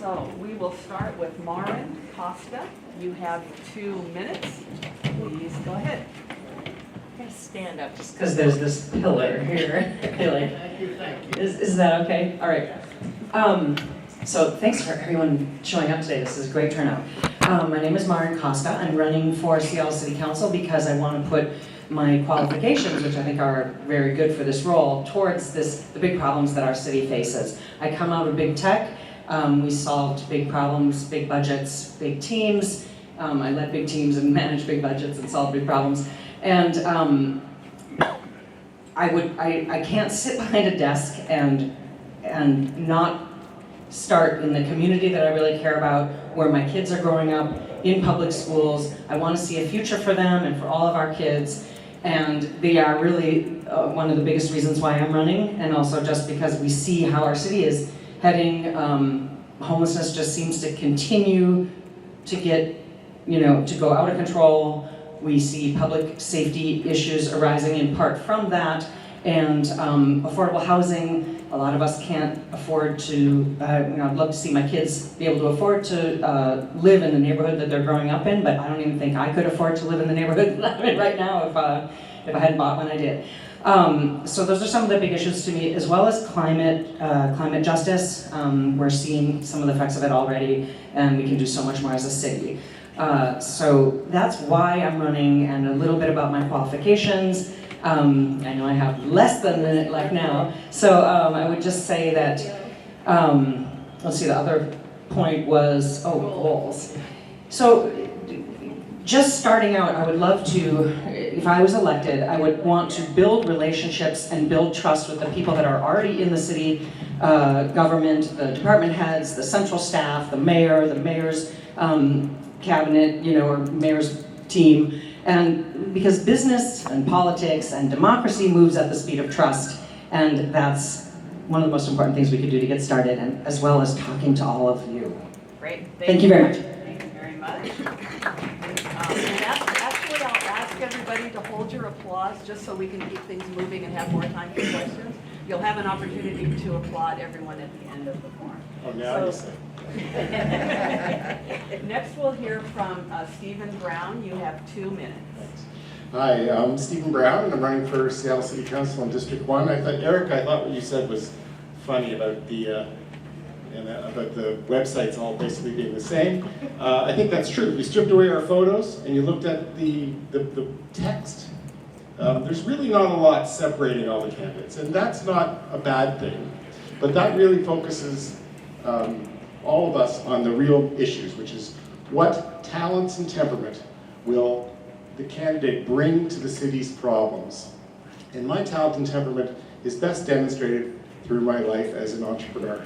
So we will start with Maren Costa. You have 2 minutes. Please go ahead. I'm going to stand up just because there's this pillar here. Thank you. Is that okay? All right. So thanks for everyone showing up today. This is a great turnout. My name is Maren Costa. I'm running for Seattle City Council because I want to put my qualifications, which I think are very good for this role, towards the big problems that our city faces. I come out of big tech. We solved big problems, big budgets, big teams. I led big teams and managed big budgets and solved big problems. And I can't sit behind a desk and not start in the community that I really care about, where my kids are growing up in public schools. I want to see a future for them and for all of our kids. And they are really one of the biggest reasons why I'm running, and also just because we see how our city is heading. Homelessness just seems to continue to get, to go out of control. We see public safety issues arising in part from that, and affordable housing. A lot of us can't afford to, I'd love to see my kids be able to afford to live in the neighborhood that they're growing up in, but I don't even think I could afford to live in the neighborhood that I'm in right now if I hadn't bought one, I did. So those are some of the big issues to me, as well as climate justice. We're seeing some of the effects of it already, and we can do so much more as a city. So that's why I'm running, and a little bit about my qualifications. I know I have less than a minute left now, so I would just say that, let's see, the other point was, goals. So just starting out, I would love to, if I was elected, I would want to build relationships and build trust with the people that are already in the city government, the department heads, the central staff, the mayor, the mayor's cabinet, or mayor's team. And because business and politics and democracy moves at the speed of trust, and that's one of the most important things we could do to get started, and as well as talking to all of you. Great. Thank you very much. Thank you very much. And that's what I'll ask everybody to hold your applause, just so we can keep things moving and have more time for questions. You'll have an opportunity to applaud everyone at the end of the forum. Oh, now you say. Next, we'll hear from Stephen Brown. You have 2 minutes. Thanks. Hi, I'm Stephen Brown, and I'm running for Seattle City Council in District 1. Eric, I thought what you said was funny about the websites all basically being the same. I think that's true. If you stripped away our photos and you looked at the text, there's really not a lot separating all the candidates, and that's not a bad thing. But that really focuses all of us on the real issues, which is what talents and temperament will the candidate bring to the city's problems. And my talent and temperament is best demonstrated through my life as an entrepreneur.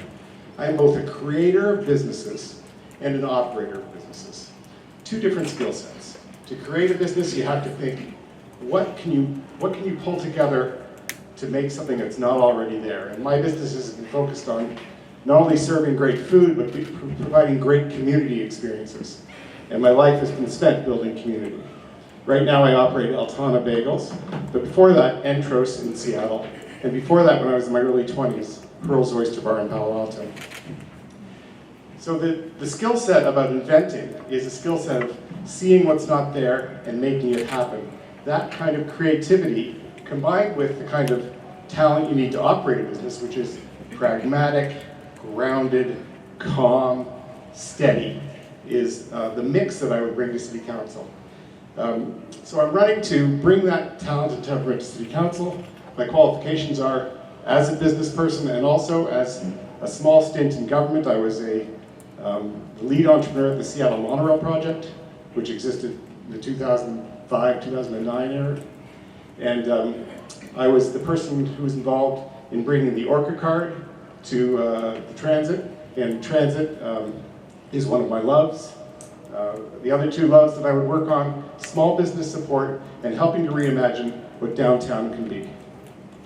I am both a creator of businesses and an operator of businesses. 2 different skill sets. To create a business, you have to think, what can you pull together to make something that's not already there? And my business has been focused on not only serving great food, but providing great community experiences. And my life has been spent building community. Right now I operate Altana Bagels, but before that, Entros in Seattle. And before that, when I was in my early 20s, Pearl's Oyster Bar in Palo Alto. So the skill set about inventing is a skill set of seeing what's not there and making it happen. That kind of creativity, combined with the kind of talent you need to operate a business, which is pragmatic, grounded, calm, steady, is the mix that I would bring to City Council. So I'm running to bring that talent and temperament to City Council. My qualifications are as a business person and also as a small stint in government. I was a lead entrepreneur at the Seattle Monorail Project, which existed in the 2005-2009 era. And I was the person who was involved in bringing the Orca card to the transit. And transit is one of my loves. The other 2 loves that I would work on, small business support and helping to reimagine what downtown can be.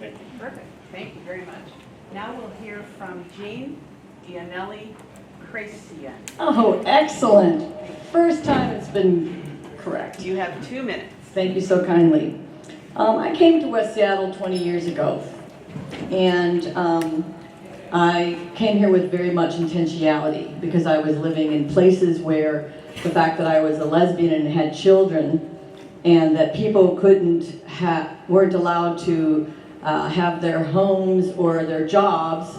Thank you. Perfect. Thank you very much. Now we'll hear from Jean Iannelli, Craciun. Oh, excellent. First time it's been correct. You have 2 minutes. Thank you so kindly. I came to West Seattle 20 years ago, and I came here with very much intentionality because I was living in places where the fact that I was a lesbian and had children, and that people weren't allowed to have their homes or their jobs,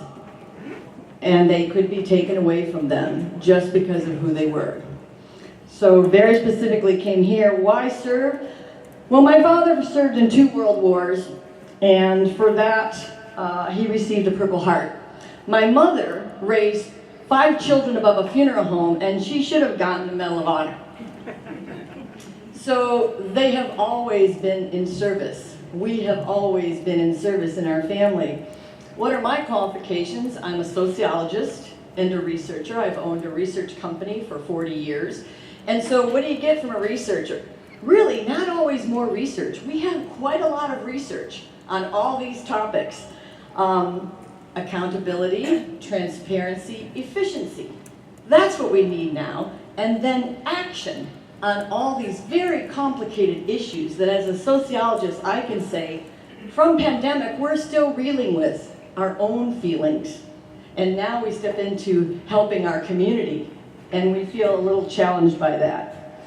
and they could be taken away from them just because of who they were. So very specifically came here. Why serve? Well, my father served in 2 world wars, and for that he received a Purple Heart. My mother raised 5 children above a funeral home, and she should have gotten the Medal of Honor. So they have always been in service. We have always been in service in our family. What are my qualifications? I'm a sociologist and a researcher. I've owned a research company for 40 years. And so what do you get from a researcher? Really, not always more research. We have quite a lot of research on all these topics. Accountability, transparency, efficiency. That's what we need now. And then action on all these very complicated issues that as a sociologist I can say, from pandemic, we're still reeling with our own feelings. And now we step into helping our community, and we feel a little challenged by that.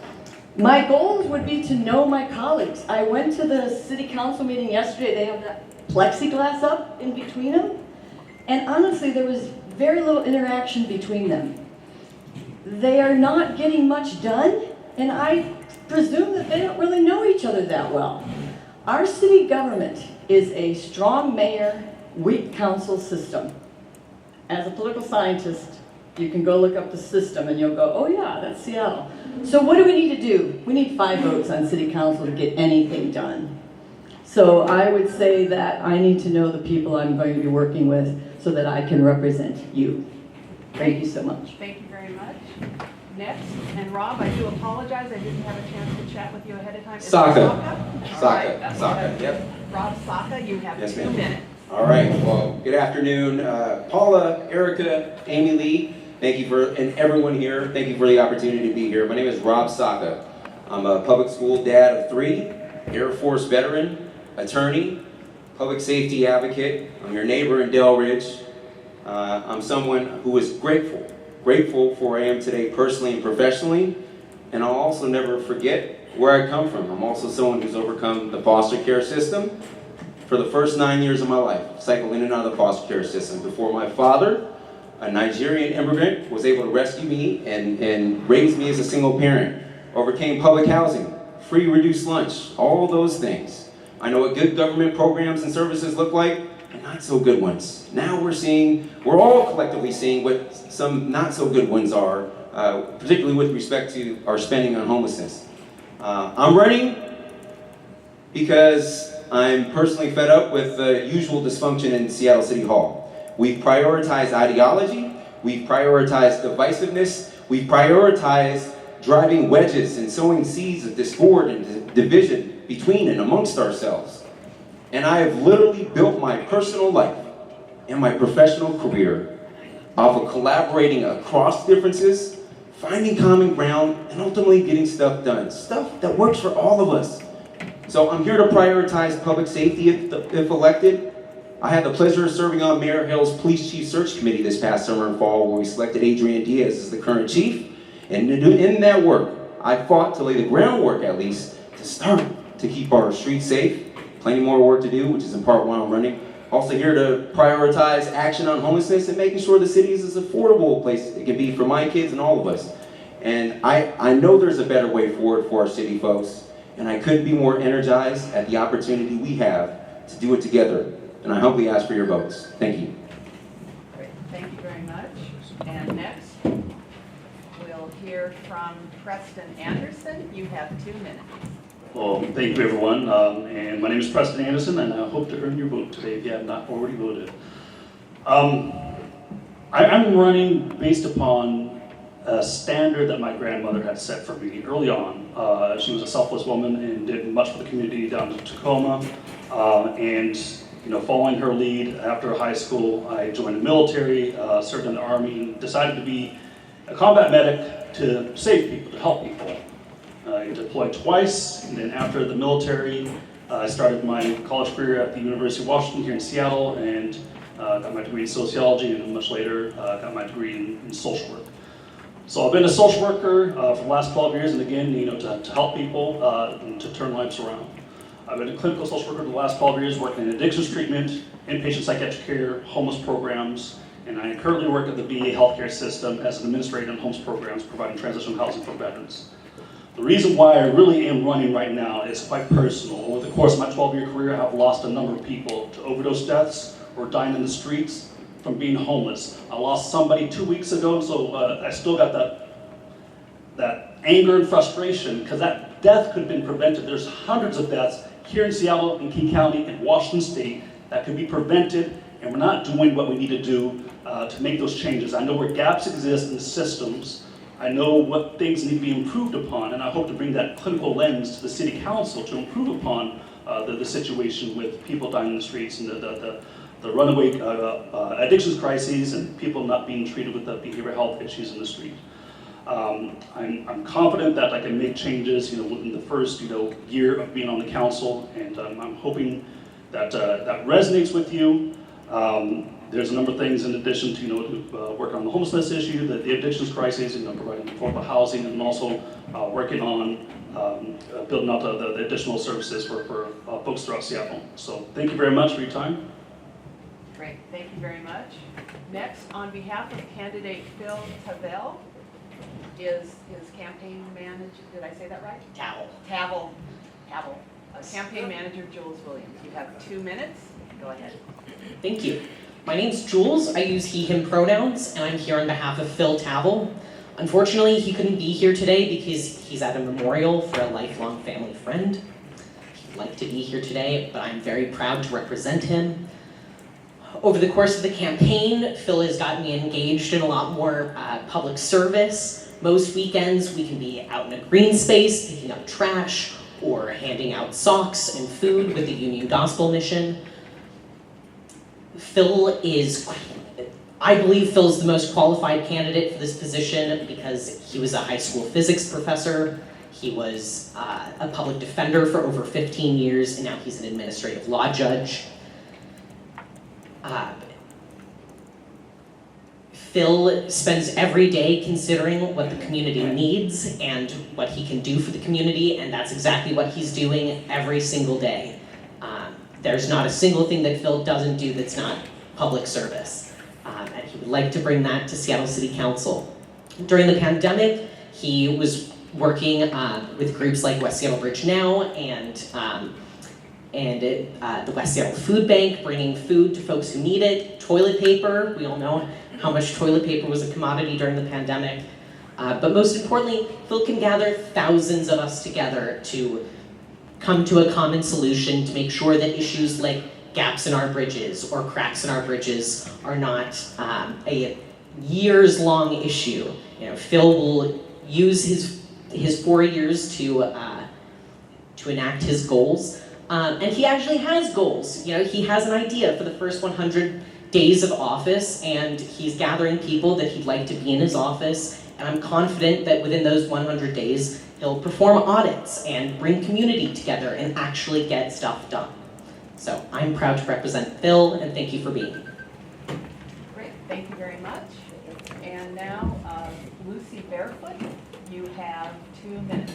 My goals would be to know my colleagues. I went to the city council meeting yesterday. They have that plexiglass up in between them. And honestly, there was very little interaction between them. They are not getting much done, and I presume that they don't really know each other that well. Our city government is a strong mayor, weak council system. As a political scientist, you can go look up the system and you'll go, oh yeah, that's Seattle. So what do we need to do? We need 5 votes on city council to get anything done. So I would say that I need to know the people I'm going to be working with so that I can represent you. Thank you so much. Thank you very much. Next, and Rob, I do apologize, I didn't have a chance to chat with you ahead of time. Is it Saka. All right, that's Saka, good. yep. Rob Saka, you have Yes, 2 ma'am. minutes. All right, well, good afternoon. Paula, Erica, Amy Lee, thank you and everyone here, thank you for the opportunity to be here. My name is Rob Saka. I'm a public school dad of 3, Air Force veteran, attorney, public safety advocate. I'm your neighbor in Delridge. I'm someone who is grateful for where I am today personally and professionally, and I'll also never forget where I come from. I'm also someone who's overcome the foster care system for the first 9 years of my life, cycled in and out of the foster care system before my father, a Nigerian immigrant, was able to rescue me and raise me as a single parent, overcame public housing, free reduced lunch, all those things. I know what good government programs and services look like, and not so good ones. Now we're all collectively seeing what some not so good ones are, particularly with respect to our spending on homelessness. I'm running because I'm personally fed up with the usual dysfunction in Seattle City Hall. We've prioritized ideology, we've prioritized divisiveness, we've prioritized driving wedges and sowing seeds of discord and division between and amongst ourselves. And I have literally built my personal life and my professional career off of collaborating across differences, finding common ground, and ultimately getting stuff done. Stuff that works for all of us. So I'm here to prioritize public safety if elected. I had the pleasure of serving on Mayor Hill's Police Chief Search Committee this past summer and fall, where we selected Adrian Diaz as the current chief. And in that work, I fought to lay the groundwork, at least, to start to keep our streets safe. Plenty more work to do, which is in part why I'm running. Also here to prioritize action on homelessness and making sure the city is as affordable a place it can be for my kids and all of us. And I know there's a better way forward for our city folks, and I couldn't be more energized at the opportunity we have to do it together. And I humbly ask for your votes. Thank you. Great, thank you very much. And next, we'll hear from Preston Anderson. You have 2 minutes. Well, thank you everyone, and my name is Preston Anderson, and I hope to earn your vote today if you have not already voted. I'm running based upon a standard that my grandmother had set for me early on. She was a selfless woman and did much for the community down in Tacoma, and following her lead after high school, I joined the military, served in the Army, and decided to be a combat medic to save people, to help people. I deployed twice, and then after the military, I started my college career at the University of Washington here in Seattle, and got my degree in sociology, and much later got my degree in social work. So I've been a social worker for the last 12 years, and again, to help people and to turn lives around. I've been a clinical social worker for the last 12 years, working in addictions treatment, inpatient psychiatric care, homeless programs, and I currently work at the VA healthcare system as an administrator in homeless programs, providing transitional housing for veterans. The reason why I really am running right now is quite personal. Over the course of my 12-year career, I've lost a number of people to overdose deaths or dying in the streets from being homeless. I lost somebody 2 weeks ago, so I still got that anger and frustration because that death could have been prevented. There's hundreds of deaths here in Seattle, in King County, and Washington State that could be prevented, and we're not doing what we need to do to make those changes. I know where gaps exist in the systems. I know what things need to be improved upon, and I hope to bring that clinical lens to the City Council to improve upon the situation with people dying in the streets and the runaway addictions crises and people not being treated with the behavioral health issues in the street. I'm confident that I can make changes, within the first, year of being on the council, and I'm hoping that that resonates with you. There's a number of things in addition to, work on the homelessness issue, the addictions crisis, providing affordable housing, and also working on building out the additional services for folks throughout Seattle. So thank you very much for your time. Great, thank you very much. Next, on behalf of candidate Phil Tavel, is his campaign manager, did I say that right? Tavel. Campaign manager Jules Williams. You have 2 minutes. Go ahead. Thank you. My name's Jules. I use he, him pronouns, and I'm here on behalf of Phil Tavel. Unfortunately, he couldn't be here today because he's at a memorial for a lifelong family friend. He'd like to be here today, but I'm very proud to represent him. Over the course of the campaign, Phil has gotten me engaged in a lot more public service. Most weekends, we can be out in a green space, picking up trash, or handing out socks and food with the Union Gospel Mission. I believe Phil's the most qualified candidate for this position because he was a high school physics professor, he was a public defender for over 15 years, and now he's an administrative law judge. Phil spends every day considering what the community needs and what he can do for the community, and that's exactly what he's doing every single day. There's not a single thing that Phil doesn't do that's not public service, and he would like to bring that to Seattle City Council. During the pandemic, he was working with groups like West Seattle Bridge Now and the West Seattle Food Bank, bringing food to folks who need it. Toilet paper, we all know how much toilet paper was a commodity during the pandemic. But most importantly, Phil can gather thousands of us together to come to a common solution to make sure that issues like gaps in our bridges or cracks in our bridges are not a years-long issue. Phil will use his 4 years to enact his goals. And he actually has goals. He has an idea for the first 100 days of office, and he's gathering people that he'd like to be in his office. And I'm confident that within those 100 days, he'll perform audits and bring community together and actually get stuff done. So I'm proud to represent Phil, and thank you for being here. Great, thank you very much. And now, Lucy Barefoot, you have 2 minutes.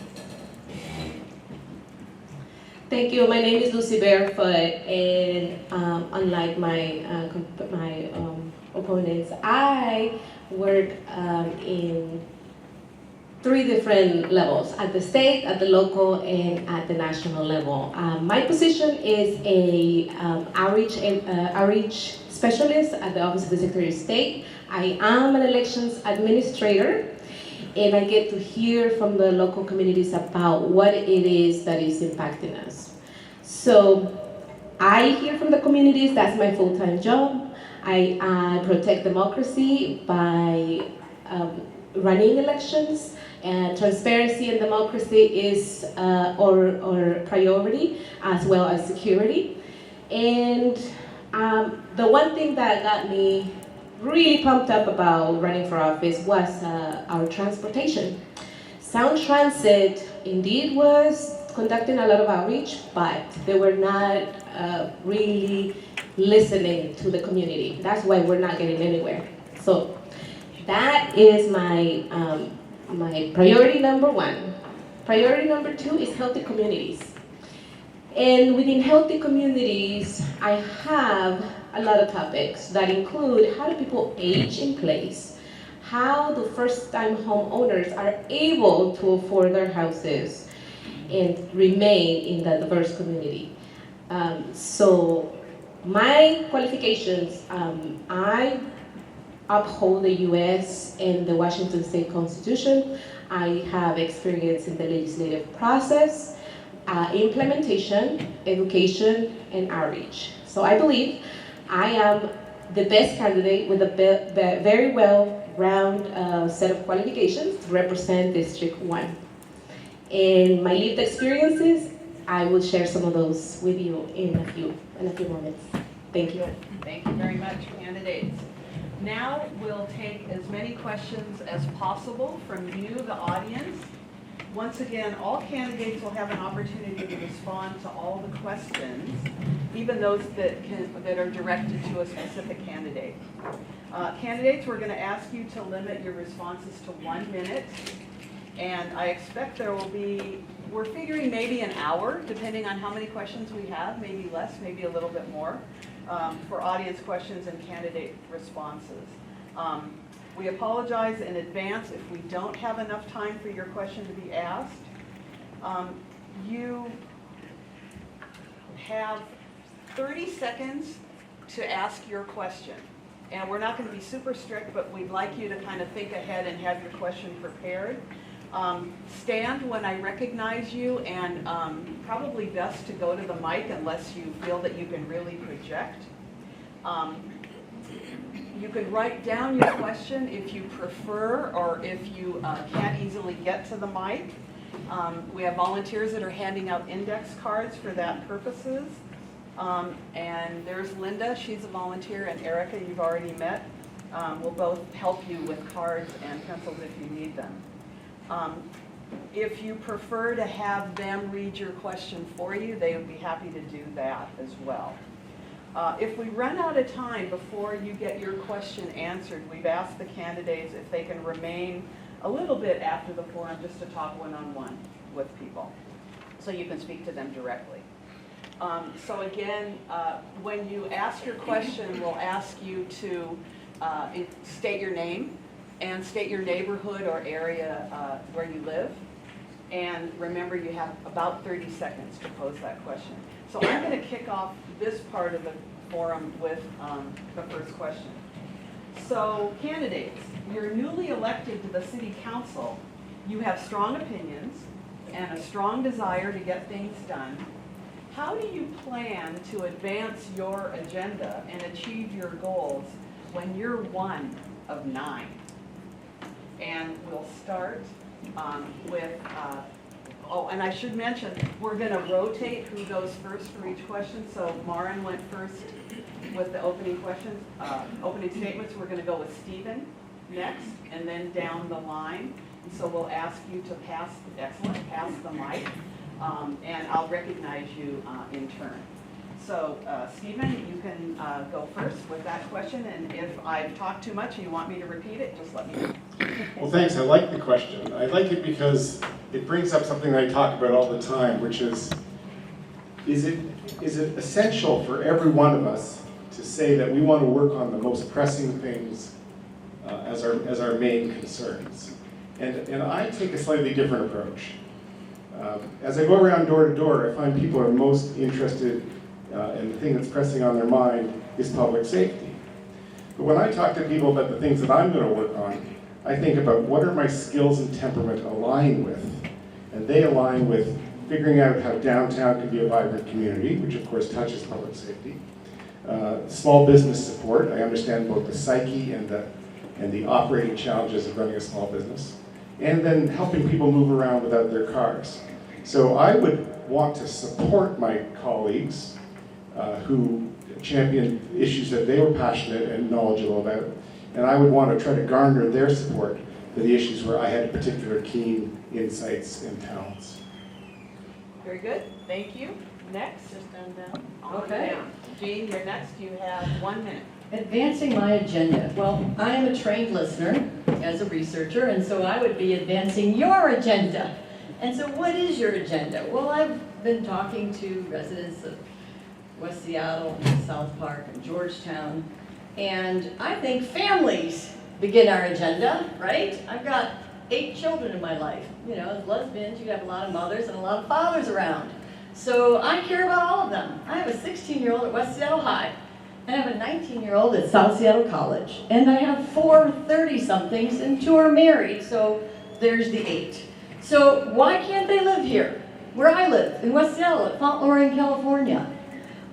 Thank you. My name is Lucy Barefoot, and unlike my opponents, I work in 3 different levels: at the state, at the local, and at the national level. My position is a outreach specialist at the Office of the Secretary of State. I am an elections administrator, and I get to hear from the local communities about what it is that is impacting us. So I hear from the communities. That's my full-time job. I protect democracy by running elections. Transparency and democracy is our priority, as well as security. And the one thing that got me really pumped up about running for office was our transportation. Sound Transit indeed was conducting a lot of outreach, but they were not really listening to the community. That's why we're not getting anywhere. So that is my, my priority number one. Priority number two is healthy communities. And within healthy communities, I have a lot of topics that include how do people age in place, how do first-time homeowners are able to afford their houses and remain in the diverse community. So my qualifications, I uphold the U.S. and the Washington State Constitution. I have experience in the legislative process, implementation, education, and outreach. So I believe I am the best candidate with a very well-rounded set of qualifications to represent District 1. And my lived experiences, I will share some of those with you in a few moments. Thank you. Thank you very much, candidates. Now we'll take as many questions as possible from you, the audience. Once again, all candidates will have an opportunity to respond to all the questions, even those that are directed to a specific candidate. Candidates, we're going to ask you to limit your responses to 1 minute. And I expect there will be, we're figuring maybe an hour, depending on how many questions we have, maybe less, maybe a little bit more, for audience questions and candidate responses. We apologize in advance if we don't have enough time for your question to be asked. You have 30 seconds to ask your question. And we're not going to be super strict, but we'd like you to kind of think ahead and have your question prepared. Stand when I recognize you, and probably best to go to the mic unless you feel that you can really project. You can write down your question if you prefer, or if you can't easily get to the mic. We have volunteers that are handing out index cards for that purposes. And there's Linda, she's a volunteer, and Erica, you've already met. We'll both help you with cards and pencils if you need them. If you prefer to have them read your question for you, they would be happy to do that as well. If we run out of time before you get your question answered, we've asked the candidates if they can remain a little bit after the forum just to talk one-on-one with people, so you can speak to them directly. So again, when you ask your question, we'll ask you to state your name and state your neighborhood or area where you live. And remember, you have about 30 seconds to pose that question. So I'm going to kick off this part of the forum with the first question. So candidates, you're newly elected to the City Council. You have strong opinions and a strong desire to get things done. How do you plan to advance your agenda and achieve your goals when you're one of 9? And we'll start with, oh, and I should mention, we're going to rotate who goes first for each question. So Maren went first with the opening questions, opening statements. We're going to go with Stephen next, and then down the line. And so we'll ask you to pass the mic, and I'll recognize you in turn. So Stephen, you can go first with that question, and if I've talked too much and you want me to repeat it, just let me know. Well, thanks. I like the question. I like it because it brings up something I talk about all the time, which is it essential for every one of us to say that we want to work on the most pressing things as our main concerns? And I take a slightly different approach. As I go around door to door, I find people are most interested and the thing that's pressing on their mind is public safety. But when I talk to people about the things that I'm going to work on, I think about what are my skills and temperament align with. And they align with figuring out how downtown can be a vibrant community, which of course touches public safety. Small business support, I understand both the psyche and the operating challenges of running a small business. And then helping people move around without their cars. So I would want to support my colleagues who champion issues that they were passionate and knowledgeable about. And I would want to try to garner their support for the issues where I had particular keen insights and talents. Very good. Thank you. Next. On Okay. down. Jean, you're next. You have 1 minute. Advancing my agenda. Well, I am a trained listener as a researcher, and so I would be advancing your agenda. And so what is your agenda? Well, I've been talking to residents of West Seattle, and South Park, and Georgetown, and I think families begin our agenda, right? I've got 8 children in my life. You know, as lesbians, you have a lot of mothers and a lot of fathers around. So I care about all of them. I have a 16-year-old at West Seattle High, and I have a 19-year-old at South Seattle College, and I have 4 30-somethings, and 2 are married, so there's the 8. So why can't they live here, where I live, in West Seattle, at Fauntleroy, California?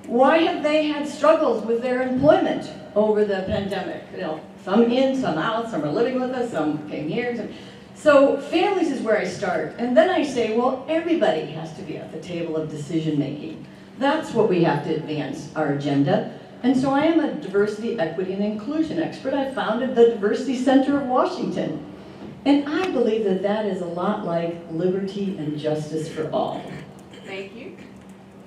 Why have they had struggles with their employment over the pandemic? You know, some in, some out, some are living with us, some came here. So families is where I start. And then I say, well, everybody has to be at the table of decision making. That's what we have to advance our agenda. And so I am a diversity, equity, and inclusion expert. I founded the Diversity Center of Washington. And I believe that that is a lot like liberty and justice for all. Thank you.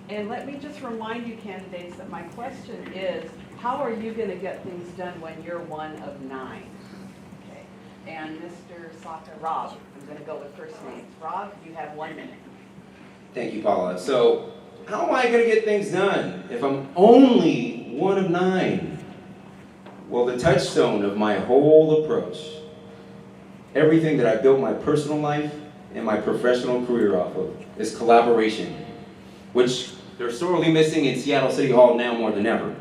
And let me just remind you candidates that my question is, how are you going to get things done when you're one of 9? Okay. And Mr. Saka, Rob, I'm going to go with first names. Rob, you have 1 minute. Thank you, Paula. So, how am I going to get things done if I'm only one of 9? Well, the touchstone of my whole approach, everything that I built my personal life and my professional career off of, is collaboration, which they're sorely missing in Seattle City Hall now more than ever.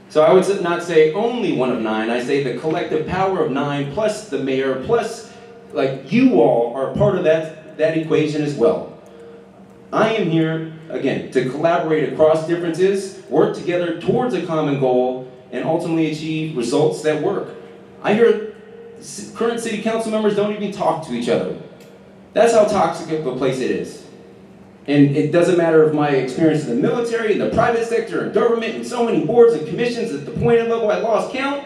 So I would not say only one of 9, I say the collective power of 9 plus the mayor plus like you all are part of that equation as well. I am here, again, to collaborate across differences, work together towards a common goal, and ultimately achieve results that work. I hear current city council members don't even talk to each other. That's how toxic of a place it is. And it doesn't matter if my experience in the military, in the private sector, in government, and so many boards and commissions at the appointed level I lost count.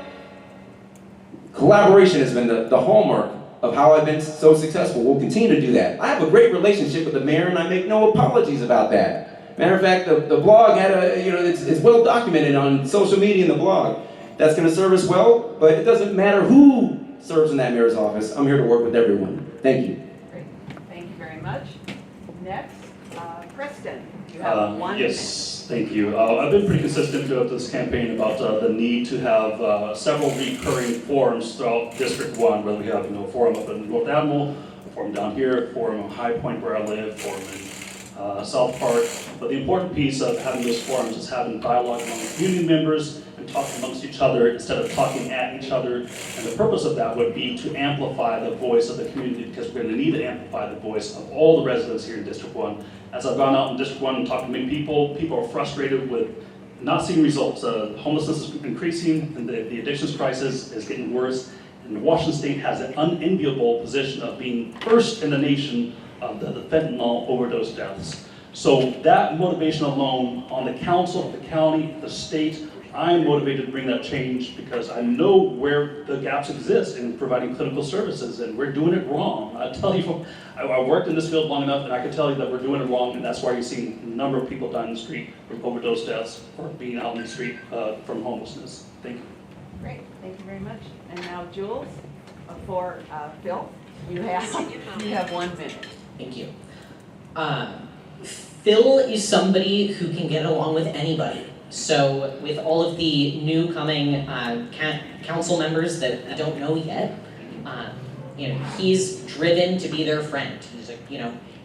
Collaboration has been the hallmark of how I've been so successful. We'll continue to do that. I have a great relationship with the mayor, and I make no apologies about that. Matter of fact, the blog had it's well documented on social media and the blog. That's going to serve us well, but it doesn't matter who serves in that mayor's office. I'm here to work with everyone. Thank you. Great. Thank you very much. Next, Preston, you have 1 minute. Yes, thank you. I've been pretty consistent throughout this campaign about the need to have several recurring forums throughout District 1, whether we have a forum up in North Admiral, a forum down here, a forum in High Point where I live, forum in South Park. But the important piece of having those forums is having dialogue among community members and talking amongst each other instead of talking at each other. And the purpose of that would be to amplify the voice of the community, because we're going to need to amplify the voice of all the residents here in District 1. As I've gone out in District 1 and talked to many people, people are frustrated with not seeing results. Homelessness is increasing, and the addictions crisis is getting worse. And Washington State has an unenviable position of being first in the nation of the fentanyl overdose deaths. So that motivation alone on the council, the county, the state, I'm motivated to bring that change because I know where the gaps exist in providing clinical services, and we're doing it wrong. I tell you, I worked in this field long enough, and I can tell you that we're doing it wrong, and that's why you're seeing a number of people dying in the street from overdose deaths or being out in the street from homelessness. Thank you. Great, thank you very much. And now Jules, for Phil, you have 1 minute. Thank you. Phil is somebody who can get along with anybody. So with all of the new coming council members that I don't know yet, he's driven to be their friend. He's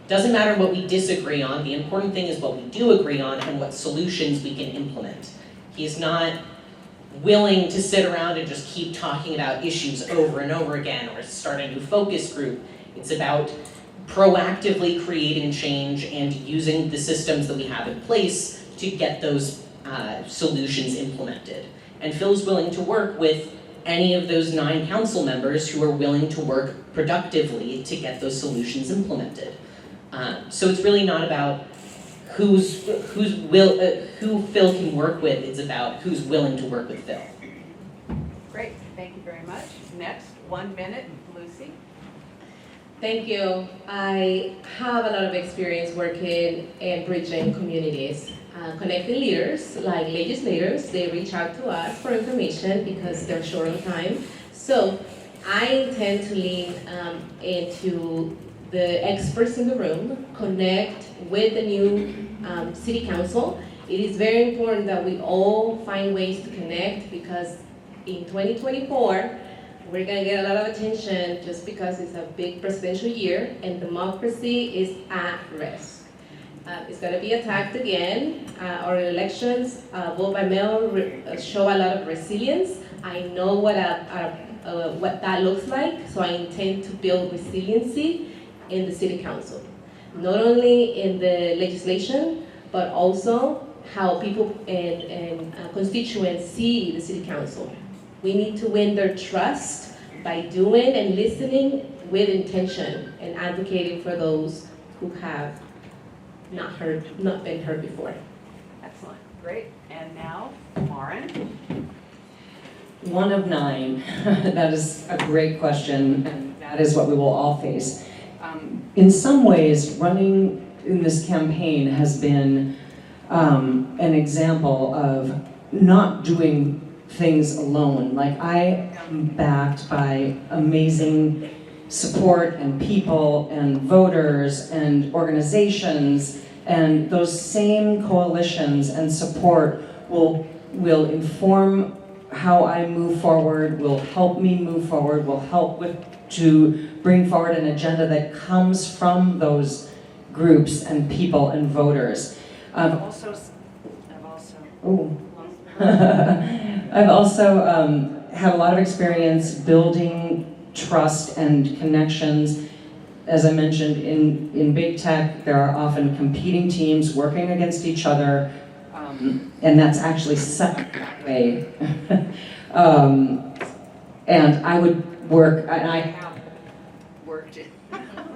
doesn't matter what we disagree on, the important thing is what we do agree on and what solutions we can implement. He's not willing to sit around and just keep talking about issues over and over again or start a new focus group. It's about proactively creating change and using the systems that we have in place to get those solutions implemented. And Phil's willing to work with any of those 9 council members who are willing to work productively to get those solutions implemented. So it's really not about who Phil can work with, it's about who's willing to work with Phil. Great, thank you very much. Next, 1 minute, Lucy. Thank you. I have a lot of experience working and bridging communities, connecting leaders, like legislators. They reach out to us for information because they're short on time. So I intend to lean into the experts in the room, connect with the new city council. It is very important that we all find ways to connect because in 2024, we're gonna get a lot of attention just because it's a big presidential year and democracy is at risk. It's gonna be attacked again. Our elections, vote by mail, show a lot of resilience. I know what that looks like, so I intend to build resiliency in the city council. Not only in the legislation, but also how people and constituents see the city council. We need to win their trust by doing and listening with intention and advocating for those who have not been heard before. Excellent, great. And now, Maren. 1 of 9. That is a great question, and that is what we will all face. In some ways, running in this campaign has been an example of not doing things alone. Like, I am backed by amazing support and people and voters and organizations, and those same coalitions and support will inform how I move forward, will help me move forward, will help to bring forward an agenda that comes from those groups and people and voters. I've also had a lot of experience building trust and connections. As I mentioned, in big tech, there are often competing teams working against each other, and that's actually set that way. And I would work, and I have worked in.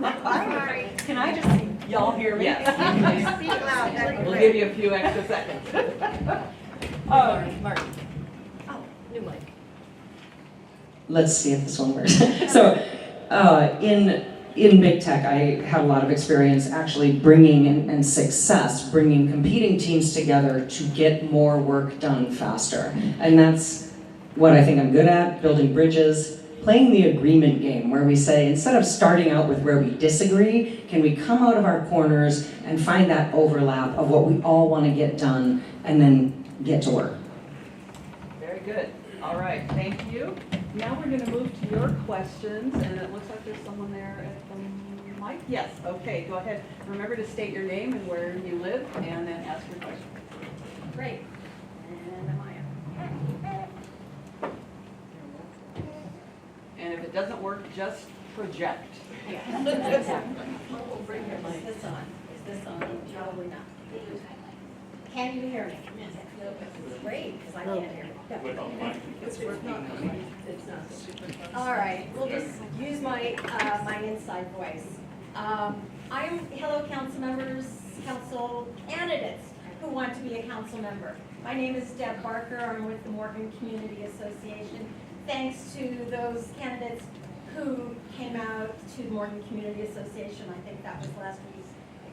Can I just, y'all hear me? Yes. Speak loud, that'd be We'll great. give you a few extra seconds. Martin. Oh, new mic. Let's see if this one works. So, in big tech, I had a lot of experience actually bringing and success, bringing competing teams together to get more work done faster. And that's what I think I'm good at, building bridges, playing the agreement game where we say, instead of starting out with where we disagree, can we come out of our corners and find that overlap of what we all want to get done and then get to work. Very good. All right, thank you. Now we're going to move to your questions, and it looks like there's someone there at the mic. Yes, okay, go ahead. Remember to state your name and where you live, and then ask your question. Great. And Amaya. And if it doesn't work, just project. Yeah. Exactly. Is this on? Is this on? Probably not. Can you hear me? Great, because I can't hear you. It's working. All right, we'll just use my my inside voice. Hello, council members, council candidates who want to be a council member. My name is Deb Barker. I'm with the Morgan Community Association. Thanks to those candidates who came out to the Morgan Community Association. I think that was last week.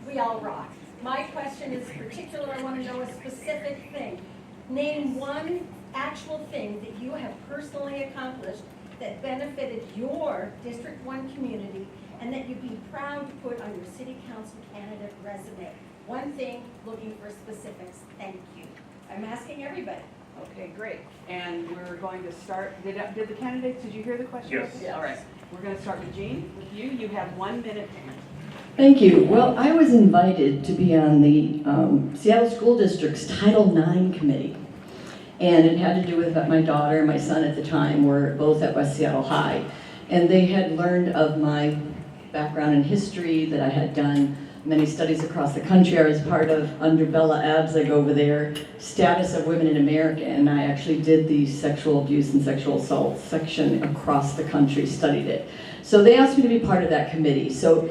We all rock. My question is particular. I want to know a specific thing. Name one actual thing that you have personally accomplished that benefited your District 1 community and that you'd be proud to put on your city council candidate resume. One thing, looking for specifics. Thank you. I'm asking everybody. Okay, great. And we're going to start, did the candidates, did you hear the question? Yes. Yeah, all right. We're going to start with Jean, with you. You have 1 minute to answer. Thank you. Well, I was invited to be on the Seattle School District's Title IX committee. And it had to do with my daughter and my son at the time were both at West Seattle High. And they had learned of my background in history, that I had done many studies across the country. I was part of, under Bella Abzug over there, Status of Women in America, and I actually did the sexual abuse and sexual assault section across the country, studied it. So they asked me to be part of that committee. So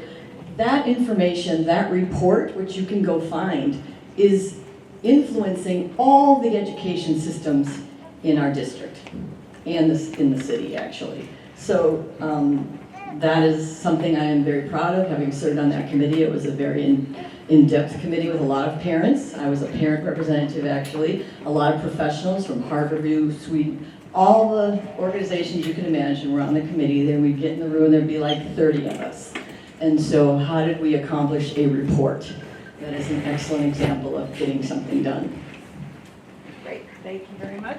that information, that report, which you can go find, is influencing all the education systems in our district and in the city, actually. So That is something I am very proud of, having served on that committee. It was a very in-depth committee with a lot of parents. I was a parent representative, actually. A lot of professionals from Harborview, Sweden, all the organizations you can imagine were on the committee. Then we'd get in the room, there'd be like 30 of us. And so how did we accomplish a report? That is an excellent example of getting something done. Great, thank you very much.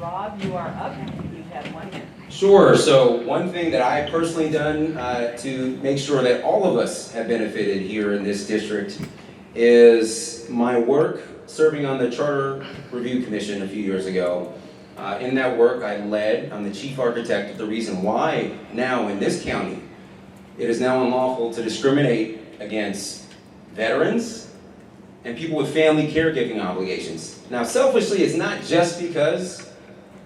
Rob, you are up. You have 1 minute. Sure. So one thing that I personally done to make sure that all of us have benefited here in this district is my work serving on the Charter Review Commission a few years ago. In that work, I'm the chief architect of the reason why now in this county it is now unlawful to discriminate against veterans and people with family caregiving obligations. Now, selfishly, it's not just because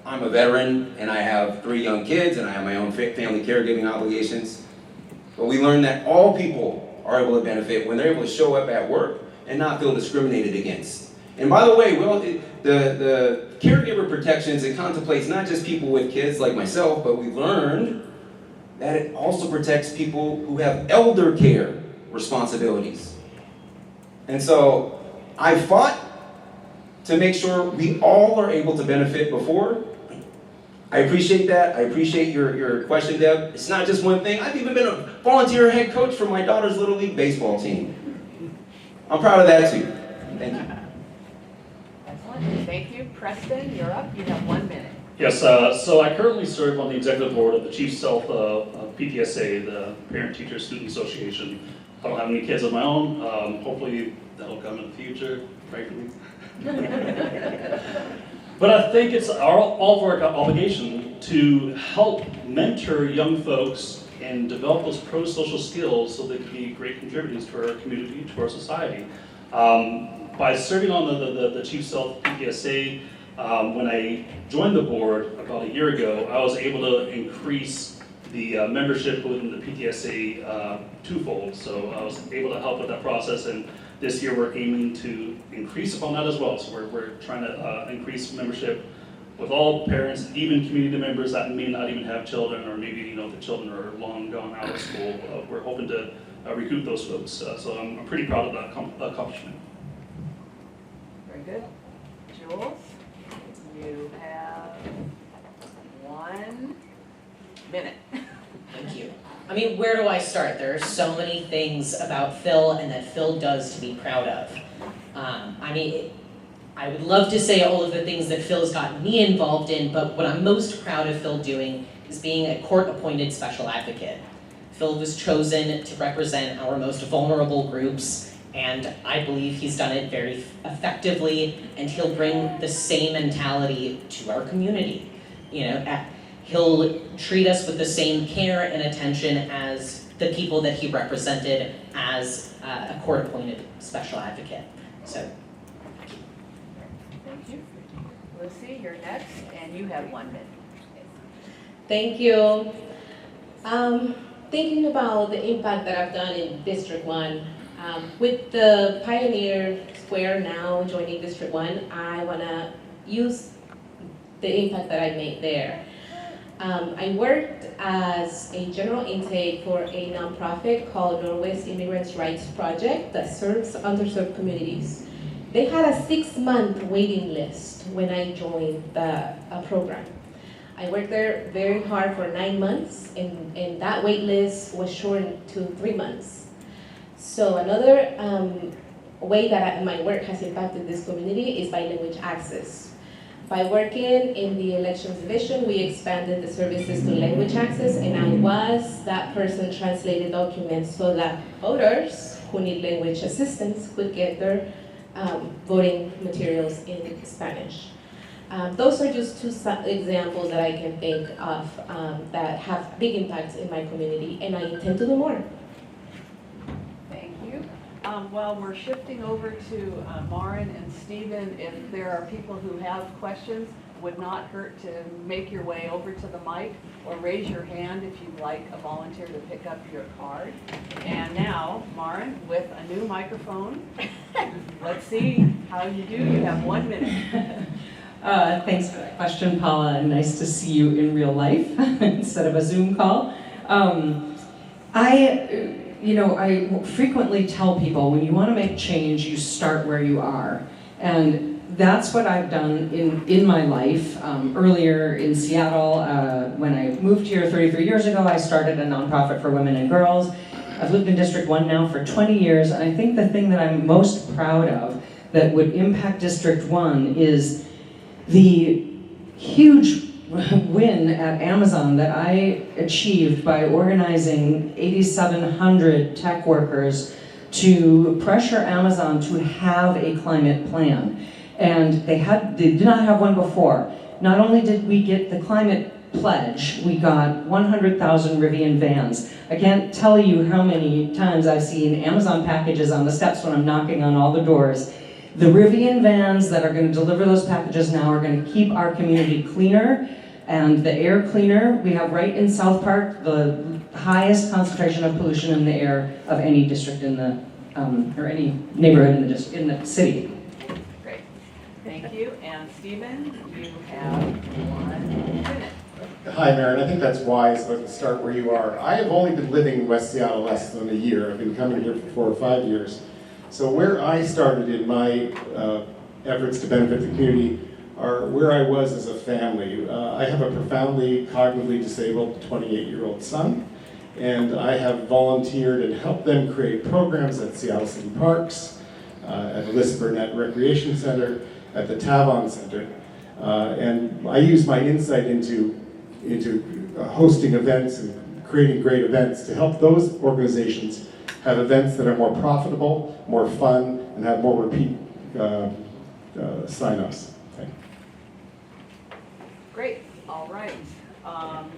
I'm a veteran and I have 3 young kids and I have my own family caregiving obligations, but we learned that all people are able to benefit when they're able to show up at work and not feel discriminated against. And by the way, the caregiver protections, it contemplates not just people with kids like myself, but we learned that it also protects people who have elder care responsibilities. And so I fought to make sure we all are able to benefit before. I appreciate that. I appreciate your question, Deb. It's not just one thing. I've even been a volunteer head coach for my daughter's Little League baseball team. I'm proud of that too. Thank you. Excellent, thank you. Preston, you're up. You have 1 minute. Yes, so I currently serve on the executive board of the Chief Self of PTSA, the Parent Teacher Student Association. I don't have any kids of my own. Hopefully that'll come in the future, frankly. But I think it's all of our obligation to help mentor young folks and develop those pro-social skills so they can be great contributors to our community, to our society. By serving on the Chief Self PTSA, when I joined the board about a year ago, I was able to increase the membership within the PTSA twofold. So I was able to help with that process, and this year we're aiming to increase upon that as well. So we're trying to increase membership with all parents, even community members that may not even have children, or maybe the children are long gone out of school. We're hoping to recruit those folks. So I'm pretty proud of that accomplishment. Very good. Jules, you have 1 minute. Thank you. I mean, where do I start? There are so many things about Phil and that Phil does to be proud of. I would love to say all of the things that Phil's gotten me involved in, but what I'm most proud of Phil doing is being a court-appointed special advocate. Phil was chosen to represent our most vulnerable groups, and I believe he's done it very effectively, and he'll bring the same mentality to our community. He'll treat us with the same care and attention as the people that he represented as a court-appointed special advocate. So, Thank you. Lucy, you're next, and you have 1 minute. Thank you. Thinking about the impact that I've done in District 1, with the Pioneer Square now joining District 1, I want to use the impact that I made there. I worked as a general intake for a nonprofit called Northwest Immigrants' Rights Project that serves underserved communities. They had a 6-month waiting list when I joined the program. I worked there very hard for 9 months, and that wait list was shortened to 3 months. So another way that my work has impacted this community is by language access. By working in the elections division, we expanded the services to language access, and I was that person translating documents so that voters who need language assistance could get their voting materials in Spanish. Those are just 2 examples that I can think of that have big impacts in my community, and I intend to do more. Thank you. While we're shifting over to Maren and Stephen, if there are people who have questions, would not hurt to make your way over to the mic or raise your hand if you'd like a volunteer to pick up your card. And now, Maren, with a new microphone, let's see how you do. You have 1 minute. Thanks for that question, Paula, and nice to see you in real life instead of a Zoom call. I frequently tell people when you want to make change, you start where you are. And that's what I've done in my life. Earlier in Seattle, when I moved here 33 years ago, I started a nonprofit for women and girls. I've lived in District 1 now for 20 years, and I think the thing that I'm most proud of that would impact District 1 is the huge win at Amazon that I achieved by organizing 8,700 tech workers to pressure Amazon to have a climate plan. And they did not have one before. Not only did we get the climate pledge, we got 100,000 Rivian vans. I can't tell you how many times I've seen Amazon packages on the steps when I'm knocking on all the doors. The Rivian vans that are going to deliver those packages now are going to keep our community cleaner and the air cleaner. We have right in South Park the highest concentration of pollution in the air of any district in the, or any neighborhood in the city. Great, thank you. And Stephen, you have 1 minute. Hi, Maren. I think that's wise, but start where you are. I have only been living in West Seattle less than a year. I've been coming here for 4 or 5 years. So where I started in my efforts to benefit the community are where I was as a family. I have a profoundly cognitively disabled 28-year-old son, and I have volunteered and helped them create programs at Seattle City Parks, at the Liz Burnett Recreation Center, at the Tavel Center. And I use my insight into hosting events and creating great events to help those organizations have events that are more profitable, more fun, and have more repeat sign-ups. Okay. Great, all right.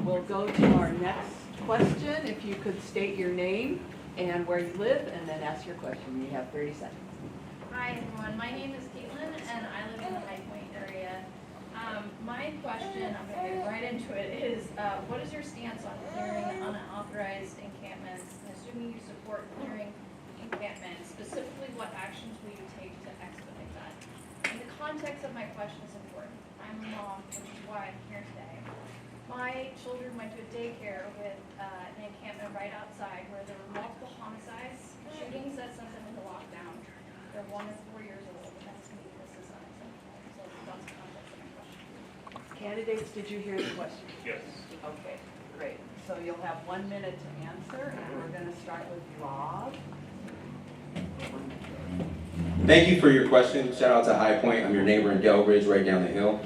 We'll go to our next question. If you could state your name and where you live, and then ask your question. You have 30 seconds. Hi everyone, my name is Caitlin and I live in the High Point area. My question, I'm going to get right into it, is what is your stance on clearing unauthorized encampments? Assuming you support clearing encampments, specifically what actions will you take to expedite that? And the context of my question is important. I'm a mom, which is why I'm here today. My children went to a daycare with an encampment right outside where there were multiple homicides, shootings that sent them into lockdown. Their one is 4 years old, and that's me, this is unacceptable. So that's the context of my question. Candidates, did you hear the question? Yes. Okay, great. So you'll have 1 minute to answer, and we're going to start with Rob. Thank you for your question. Shout out to High Point. I'm your neighbor in Delbridge, right down the hill.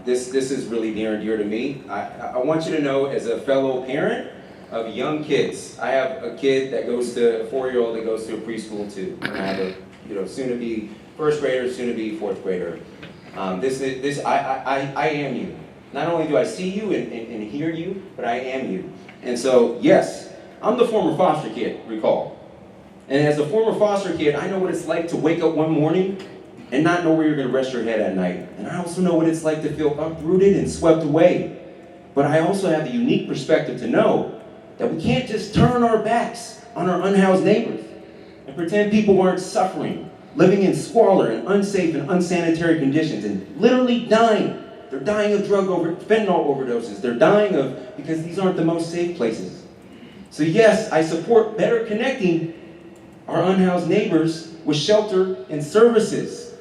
This is really near and dear to me. I want you to know, as a fellow parent of young kids, I have a kid that goes to, a 4-year-old that goes to a preschool too. And I have a soon-to-be first grader, soon-to-be fourth grader. I am you. Not only do I see you and hear you, but I am you. And so, yes, I'm the former foster kid, recall. And as a former foster kid, I know what it's like to wake up one morning and not know where you're going to rest your head at night. And I also know what it's like to feel uprooted and swept away. But I also have the unique perspective to know that we can't just turn our backs on our unhoused neighbors and pretend people aren't suffering, living in squalor and unsafe and unsanitary conditions and literally dying. They're dying of fentanyl overdoses. They're dying because these aren't the most safe places. So yes, I support better connecting our unhoused neighbors with shelter and services.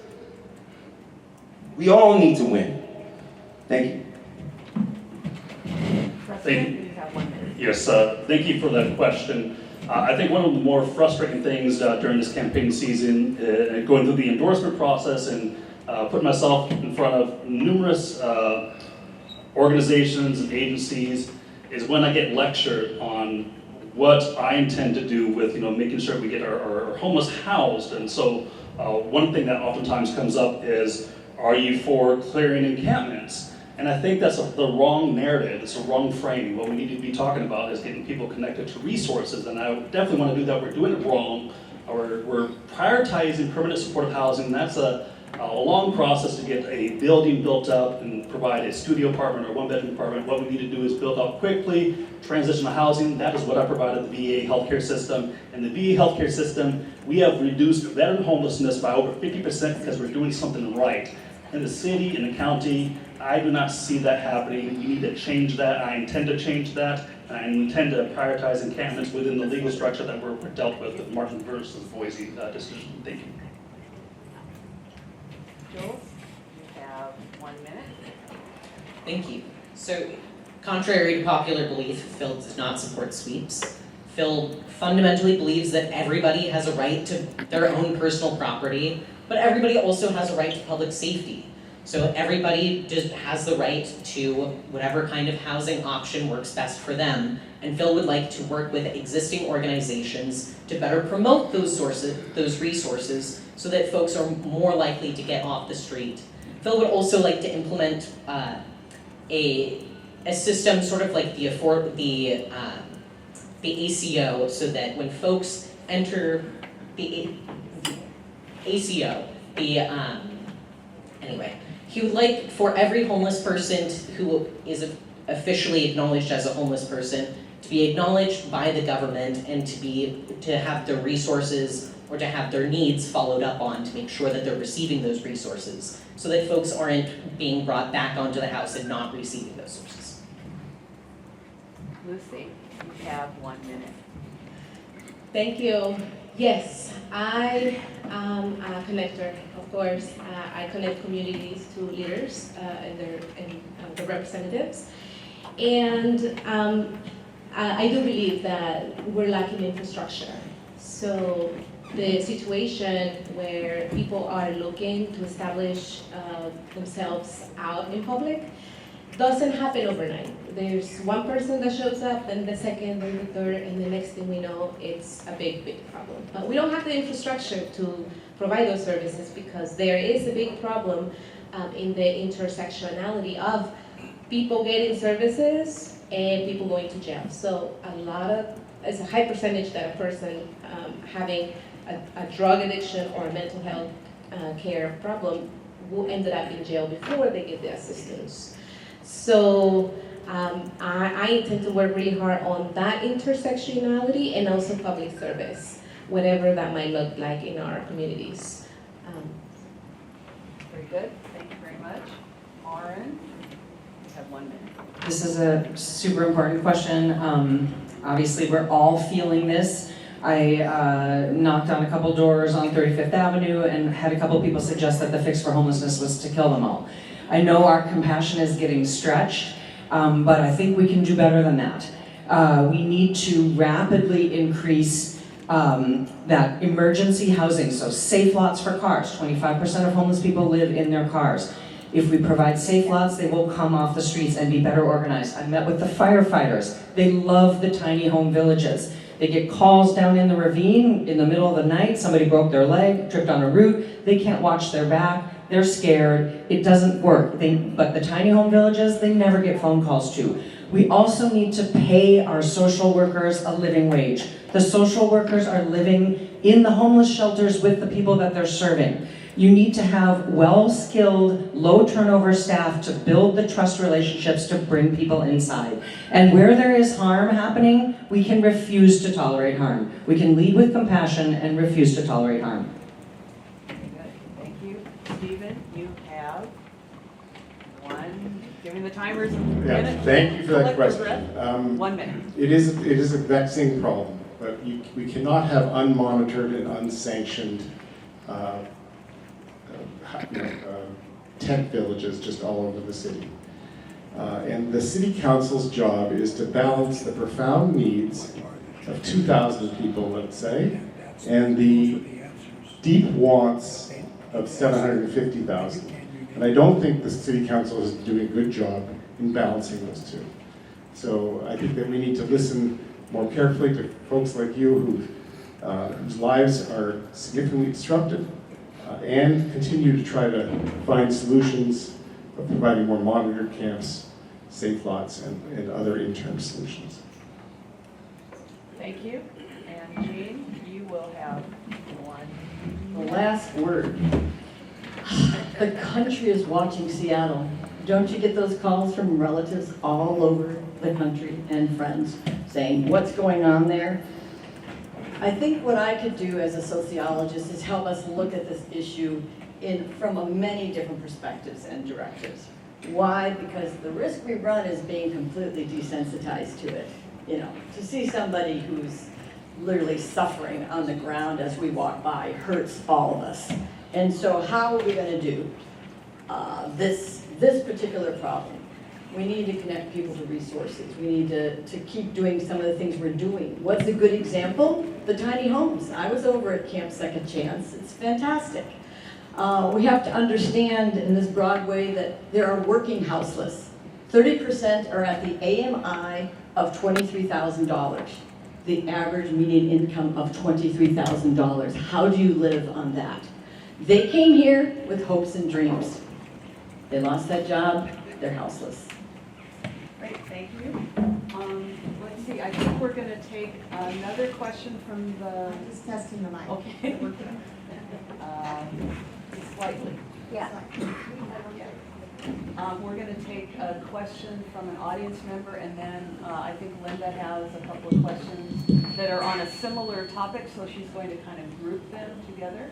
We all need to win. Thank you. Thank you. You have 1 minute. Yes, thank you for that question. I think one of the more frustrating things during this campaign season, going through the endorsement process and putting myself in front of numerous organizations and agencies, is when I get lectured on what I intend to do with making sure we get our homeless housed. And so one thing that oftentimes comes up is, are you for clearing encampments? And I think that's the wrong narrative, it's a wrong framing. What we need to be talking about is getting people connected to resources, and I definitely want to do that. We're doing it wrong. We're prioritizing permanent supportive housing. That's a long process to get a building built up and provide a studio apartment or one-bedroom apartment. What we need to do is build up quickly, transitional housing. That is what I provided the VA healthcare system. And the VA healthcare system, we have reduced veteran homelessness by over 50% because we're doing something right. In the city, in the county, I do not see that happening. We need to change that. I intend to change that. and intend to prioritize encampments within the legal structure that were dealt with Martin versus Boise decision. Thank you. Jules, you have 1 minute. Thank you. So, contrary to popular belief, Phil does not support sweeps. Phil fundamentally believes that everybody has a right to their own personal property, but everybody also has a right to public safety. So everybody just has the right to whatever kind of housing option works best for them. And Phil would like to work with existing organizations to better promote those resources so that folks are more likely to get off the street. Phil would also like to implement a system sort of like the ACO, so that when folks enter the ACO, anyway, he would like for every homeless person who is officially acknowledged as a homeless person to be acknowledged by the government and to have their resources or to have their needs followed up on to make sure that they're receiving those resources, so that folks aren't being brought back onto the house and not receiving those sources. Lucy, you have 1 minute. Thank you. Yes, I am a connector, of course. I connect communities to leaders and the representatives. And I do believe that we're lacking infrastructure. So the situation where people are looking to establish themselves out in public doesn't happen overnight. There's one person that shows up, then the second, then the third, and the next thing we know, it's a big, big problem. But we don't have the infrastructure to provide those services because there is a big problem in the intersectionality of people getting services and people going to jail. So it's a high percentage that a person having a drug addiction or a mental health care problem will end up in jail before they get the assistance. So I intend to work really hard on that intersectionality and also public service, whatever that might look like in our communities. Very good. Thank you very much. Maren, you have 1 minute. This is a super important question. Obviously, we're all feeling this. I knocked on a couple doors on 35th Avenue and had a couple people suggest that the fix for homelessness was to kill them all. I know our compassion is getting stretched, but I think we can do better than that. We need to rapidly increase that emergency housing, so safe lots for cars. 25% of homeless people live in their cars. If we provide safe lots, they will come off the streets and be better organized. I met with the firefighters. They love the tiny home villages. They get calls down in the ravine in the middle of the night. Somebody broke their leg, tripped on a root. They can't watch their back. They're scared. It doesn't work. But the tiny home villages, they never get phone calls to. We also need to pay our social workers a living wage. The social workers are living in the homeless shelters with the people that they're serving. You need to have well-skilled, low-turnover staff to build the trust relationships to bring people inside. And where there is harm happening, we can refuse to tolerate harm. We can lead with compassion and refuse to tolerate harm. Very good. Thank you. Stephen, you have giving the timers a minute. Thank you for that Collect your question. breath. 1 minute. It is a vexing problem, but we cannot have unmonitored and unsanctioned tent villages just all over the city. And the city council's job is to balance the profound needs of 2,000 people, let's say, and the deep wants of 750,000. And I don't think the city council is doing a good job in balancing those two. So I think that we need to listen more carefully to folks like you whose lives are significantly disrupted, and continue to try to find solutions of providing more monitored camps, safe lots, and other interim solutions. Thank you. And Jean, you will have 1. The last word. The country is watching Seattle. Don't you get those calls from relatives all over the country and friends saying, what's going on there? I think what I could do as a sociologist is help us look at this issue from many different perspectives and directives. Why? Because the risk we run is being completely desensitized to it. You know, to see somebody who's literally suffering on the ground as we walk by hurts all of us. And so how are we going to do this particular problem? We need to connect people to resources. We need to keep doing some of the things we're doing. What's a good example? The tiny homes. I was over at Camp Second Chance. It's fantastic. We have to understand in this Broadway that there are working houseless. 30% are at the AMI of $23,000. The average median income of $23,000. How do you live on that? They came here with hopes and dreams. They lost that job, they're houseless. Great, thank you. Let's see, I think we're going to take another question from the... Just testing the mic. Okay. Slightly. Yeah. We're going to take a question from an audience member, and then I think Linda has a couple of questions that are on a similar topic, so she's going to kind of group them together.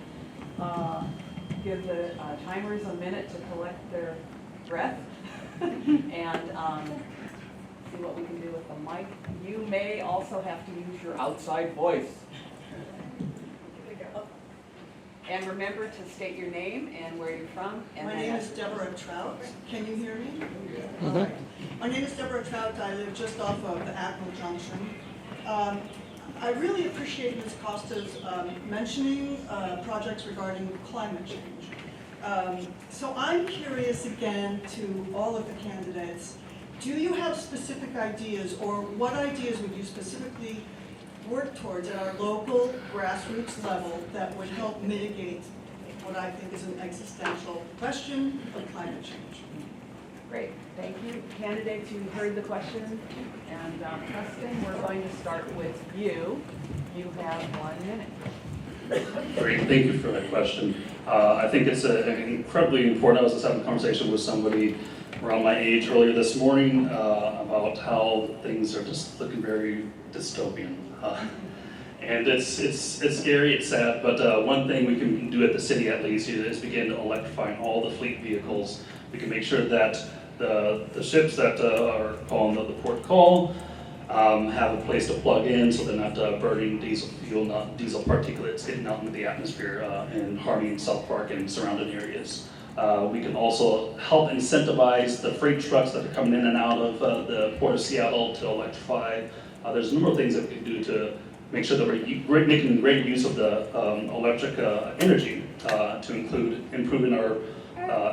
Give the timers a minute to collect their breath and see what we can do with the mic. You may also have to use your outside voice. And remember to state your name and where you're from. And My name is Deborah Trout. Can you hear me? All right. My name is Deborah Trout. I live just off of the Admiral Junction. I really appreciate Ms. Costa's mentioning projects regarding climate change. So I'm curious again to all of the candidates, do you have specific ideas, or what ideas would you specifically work towards at our local grassroots level that would help mitigate what I think is an existential question of climate change? Great, thank you. Candidates, you heard the question. And Preston, we're going to start with you. You have 1 minute. Great, thank you for that question. I think it's incredibly important. I was just having a conversation with somebody around my age earlier this morning about how things are just looking very dystopian. And it's scary, it's sad, but one thing we can do at the city at least is begin electrifying all the fleet vehicles. We can make sure that the ships that are calling the port call have a place to plug in so they're not burning diesel fuel, not diesel particulates getting out into the atmosphere and harming South Park and surrounding areas. We can also help incentivize the freight trucks that are coming in and out of the Port of Seattle to electrify. There's a number of things that we can do to make sure that we're making greater use of the electric energy to include improving our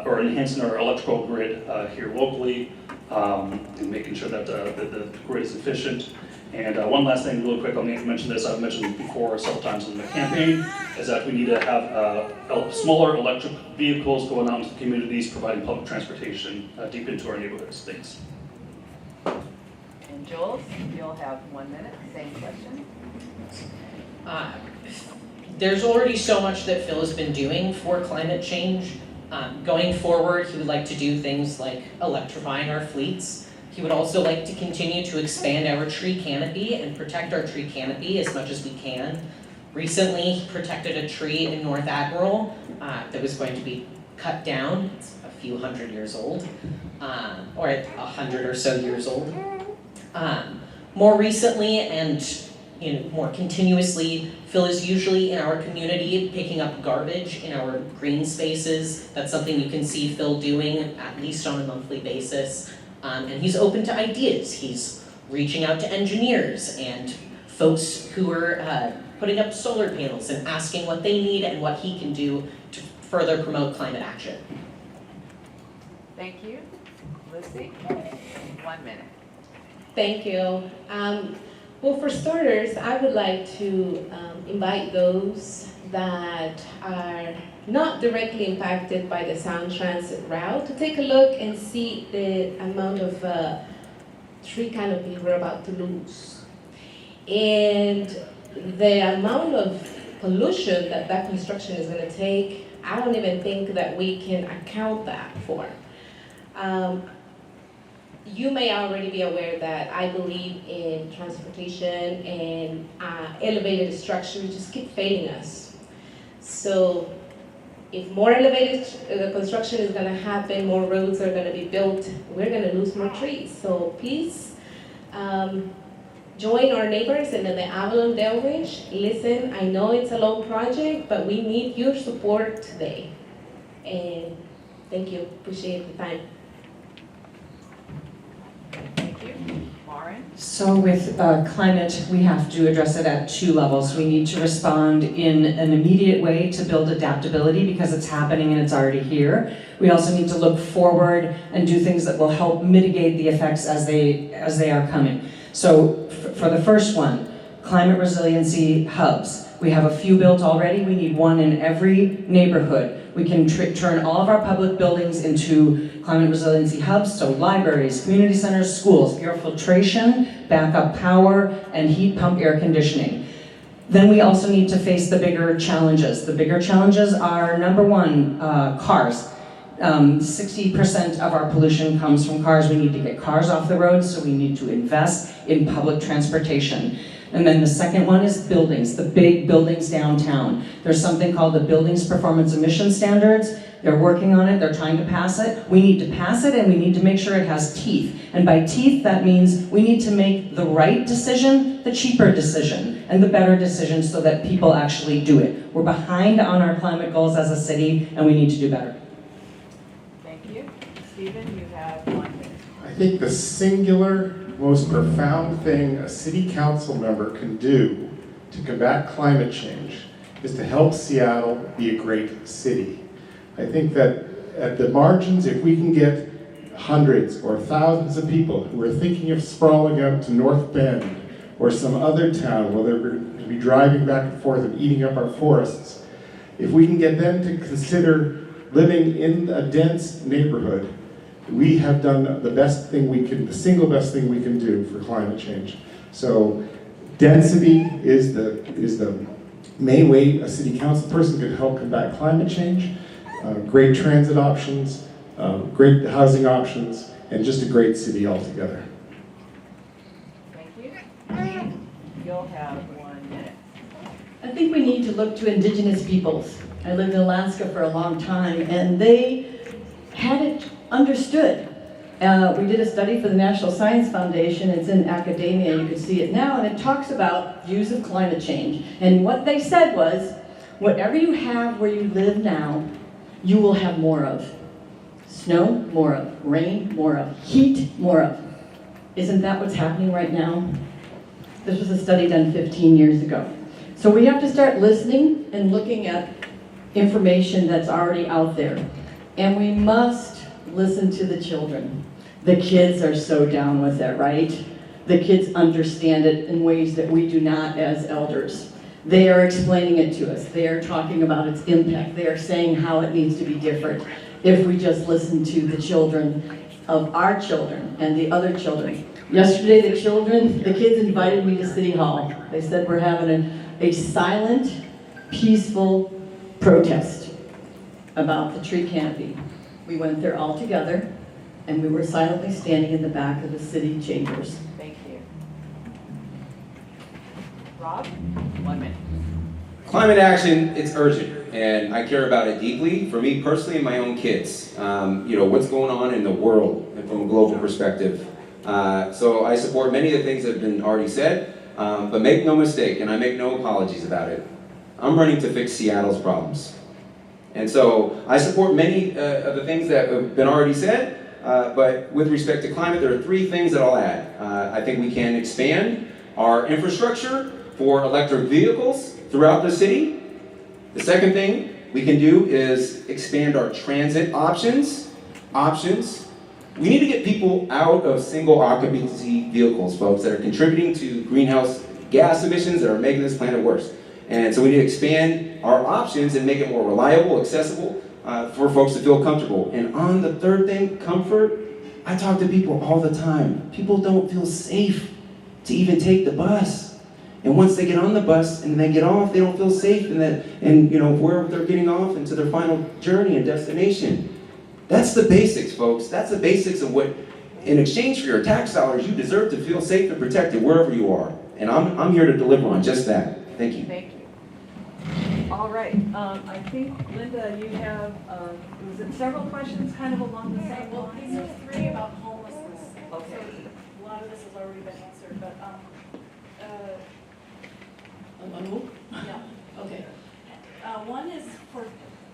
or enhancing our electrical grid here locally and making sure that the grid is efficient. And one last thing real quick, I'll mention this, I've mentioned before several times in the campaign, is that we need to have smaller electric vehicles going out into the communities, providing public transportation deep into our neighborhoods. Thanks. And Jules, you'll have 1 minute, same question. There's already so much that Phil has been doing for climate change. Going forward, he would like to do things like electrifying our fleets. He would also like to continue to expand our tree canopy and protect our tree canopy as much as we can. Recently, he protected a tree in North Admiral that was going to be cut down. It's a few hundred years old, or 100 or so years old. More recently and more continuously, Phil is usually in our community picking up garbage in our green spaces. That's something you can see Phil doing at least on a monthly basis. And he's open to ideas. He's reaching out to engineers and folks who are putting up solar panels and asking what they need and what he can do to further promote climate action. Thank you. Lucy, 1 minute. Thank you. Well, for starters, I would like to invite those that are not directly impacted by the Sound Transit route to take a look and see the amount of tree canopy we're about to lose. And the amount of pollution that construction is going to take, I don't even think that we can account that for. You may already be aware that I believe in transportation and elevated structure just keep failing us. So if more elevated construction is going to happen, more roads are going to be built, we're going to lose more trees. So please join our neighbors in the Avalon Delridge. Listen, I know it's a long project, but we need your support today. And thank you, appreciate the time. Thank you. Maren? So with climate, we have to address it at two levels. We need to respond in an immediate way to build adaptability because it's happening and it's already here. We also need to look forward and do things that will help mitigate the effects as they are coming. So for the first one, climate resiliency hubs. We have a few built already. We need one in every neighborhood. We can turn all of our public buildings into climate resiliency hubs, so libraries, community centers, schools, air filtration, backup power, and heat pump air conditioning. Then we also need to face the bigger challenges. The bigger challenges are, number one, cars. 60% of our pollution comes from cars. We need to get cars off the road, so we need to invest in public transportation. And then the second one is buildings, the big buildings downtown. There's something called the Buildings Performance Emission Standards. They're working on it, they're trying to pass it. We need to pass it and we need to make sure it has teeth. And by teeth, that means we need to make the right decision, the cheaper decision, and the better decision so that people actually do it. We're behind on our climate goals as a city and we need to do better. Thank you. Stephen, you have 1 minute. I think the singular, most profound thing a city council member can do to combat climate change is to help Seattle be a great city. I think that at the margins, if we can get hundreds or thousands of people who are thinking of sprawling out to North Bend or some other town where they're going to be driving back and forth and eating up our forests, if we can get them to consider living in a dense neighborhood, we have done the single best thing we can do for climate change. So density is the main way a city council person can help combat climate change. Great transit options, great housing options, and just a great city altogether. Thank you. You'll have 1 minute. I think we need to look to indigenous peoples. I lived in Alaska for a long time, and they had it understood. We did a study for the National Science Foundation. It's in academia, you can see it now, and it talks about views of climate change. And what they said was, whatever you have where you live now, you will have more of. Snow, more of. Rain, more of. Heat, more of. Isn't that what's happening right now? This was a study done 15 years ago. So we have to start listening and looking at information that's already out there. And we must listen to the children. The kids are so down with it, right? The kids understand it in ways that we do not as elders. They are explaining it to us. They are talking about its impact. They are saying how it needs to be different if we just listen to the children of our children and the other children. Yesterday, the kids invited me to City Hall. They said we're having a silent, peaceful protest about the tree canopy. We went there all together, and we were silently standing in the back of the city chambers. Thank you. Rob, 1 minute. Climate action, it's urgent, and I care about it deeply. For me personally and my own kids, what's going on in the world and from a global perspective. So I support many of the things that have been already said, but make no mistake, and I make no apologies about it, I'm running to fix Seattle's problems. And so I support many of the things that have been already said, but with respect to climate, there are 3 things that I'll add. I think we can expand our infrastructure for electric vehicles throughout the city. The second thing we can do is expand our transit options. We need to get people out of single occupancy vehicles, folks, that are contributing to greenhouse gas emissions that are making this planet worse. And so we need to expand our options and make it more reliable, accessible for folks to feel comfortable. And on the third thing, comfort, I talk to people all the time. People don't feel safe to even take the bus. And once they get on the bus and they get off, they don't feel safe where they're getting off into their final journey and destination. That's the basics, folks. That's the basics of what, in exchange for your tax dollars, you deserve to feel safe and protected wherever you are. And I'm here to deliver on just that. Thank you. Thank you. All right. I think, Linda, you have, was it several questions kind of along the same Well, lines? these are 3 about homelessness. Okay. So a lot of this has already been answered, but Yeah. Okay. One is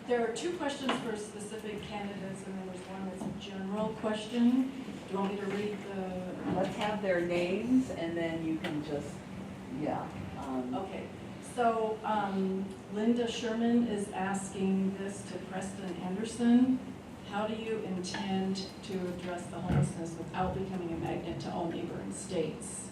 there are two questions for specific candidates, and then there's one that's a general question. Do you want me to read the? Let's have their names, and then you can just, yeah. Okay. So Linda Sherman is asking this to Preston Anderson. How do you intend to address the homelessness without becoming a magnet to all neighboring states?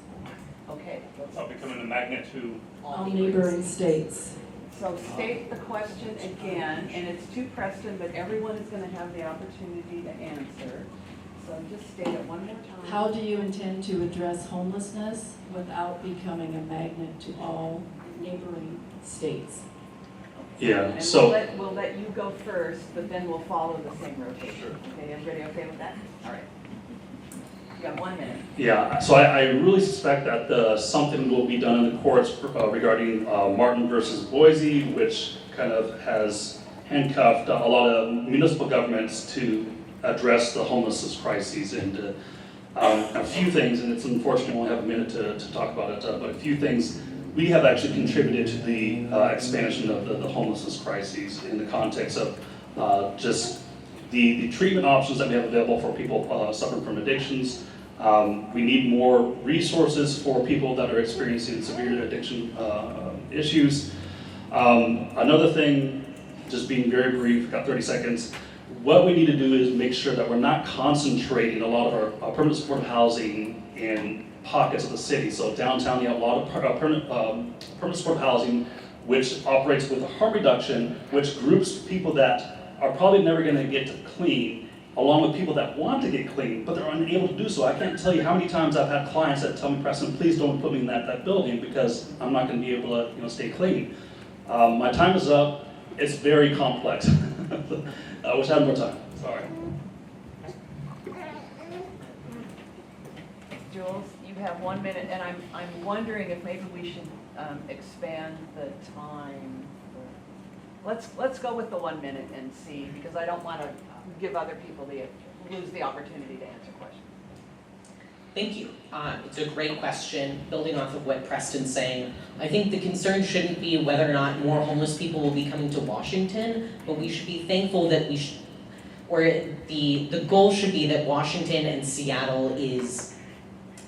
Okay. Without becoming a magnet to All neighboring states. So state the question again, and it's to Preston, but everyone is gonna have the opportunity to answer. So just state it one more time. How do you intend to address homelessness without becoming a magnet to all neighboring states? Yeah, And so. we'll let you go first, but then we'll follow the same rotation. Sure. Okay, everybody okay with that? All right. You got 1 minute. Yeah, so I really suspect that something will be done in the courts regarding Martin versus Boise, which kind of has handcuffed a lot of municipal governments to address the homelessness crises. And a few things, and it's unfortunate we only have a minute to talk about it, but a few things. We have actually contributed to the expansion of the homelessness crises in the context of just the treatment options that we have available for people suffering from addictions. We need more resources for people that are experiencing severe addiction issues. Another thing, just being very brief, got 30 seconds, what we need to do is make sure that we're not concentrating a lot of our permanent supportive housing in pockets of the city. So downtown, you have a lot of permanent supportive housing, which operates with a harm reduction, which groups people that are probably never going to get to clean, along with people that want to get clean, but they're unable to do so. I can't tell you how many times I've had clients that tell me, Preston, please don't put me in that building because I'm not going to be able to stay clean. My time is up. It's very complex. I wish I had more time. Sorry. Jules, you have 1 minute, and I'm wondering if maybe we should expand the time. Let's go with the 1 minute and see, because I don't want to give other people lose the opportunity to answer questions. Thank you. It's a great question. Building off of what Preston's saying, I think the concern shouldn't be whether or not more homeless people will be coming to Washington, but we should be thankful that the goal should be that Washington and Seattle is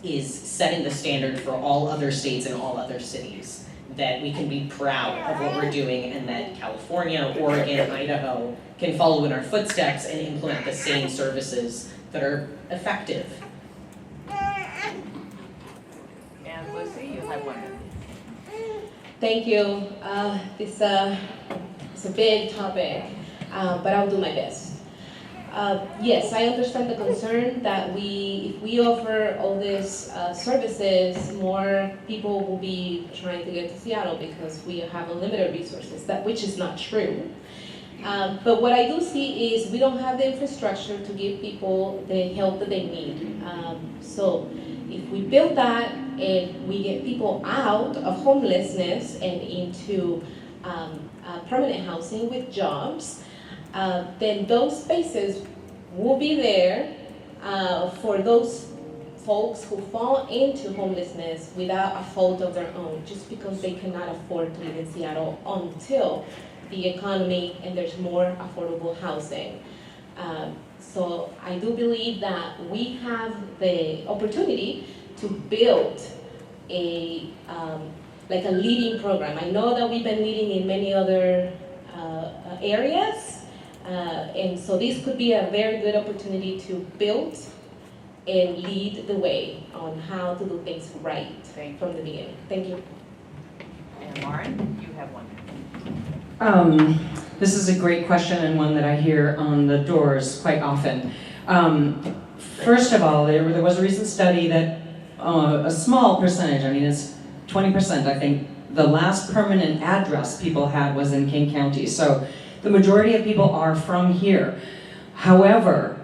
setting the standard for all other states and all other cities. That we can be proud of what we're doing, and that California, Oregon, Idaho can follow in our footsteps and implement the same services that are effective. And Lucy, you have 1 minute. Thank you. It's a big topic, but I'll do my best. Yes, I understand the concern that if we offer all these services, more people will be trying to get to Seattle because we have unlimited resources, which is not true. But what I do see is we don't have the infrastructure to give people the help that they need. So if we build that and we get people out of homelessness and into permanent housing with jobs, then those spaces will be there for those folks who fall into homelessness without a fault of their own, just because they cannot afford to live in Seattle until the economy and there's more affordable housing. So I do believe that we have the opportunity to build a leading program. I know that we've been leading in many other areas, and so this could be a very good opportunity to build and lead the way on how to do things right from the beginning. Thank you. And Maren, you have 1 minute. This is a great question, and one that I hear on the doors quite often. First of all, there was a recent study that a small percentage, I mean it's 20%, I think, the last permanent address people had was in King County. So the majority of people are from here. However,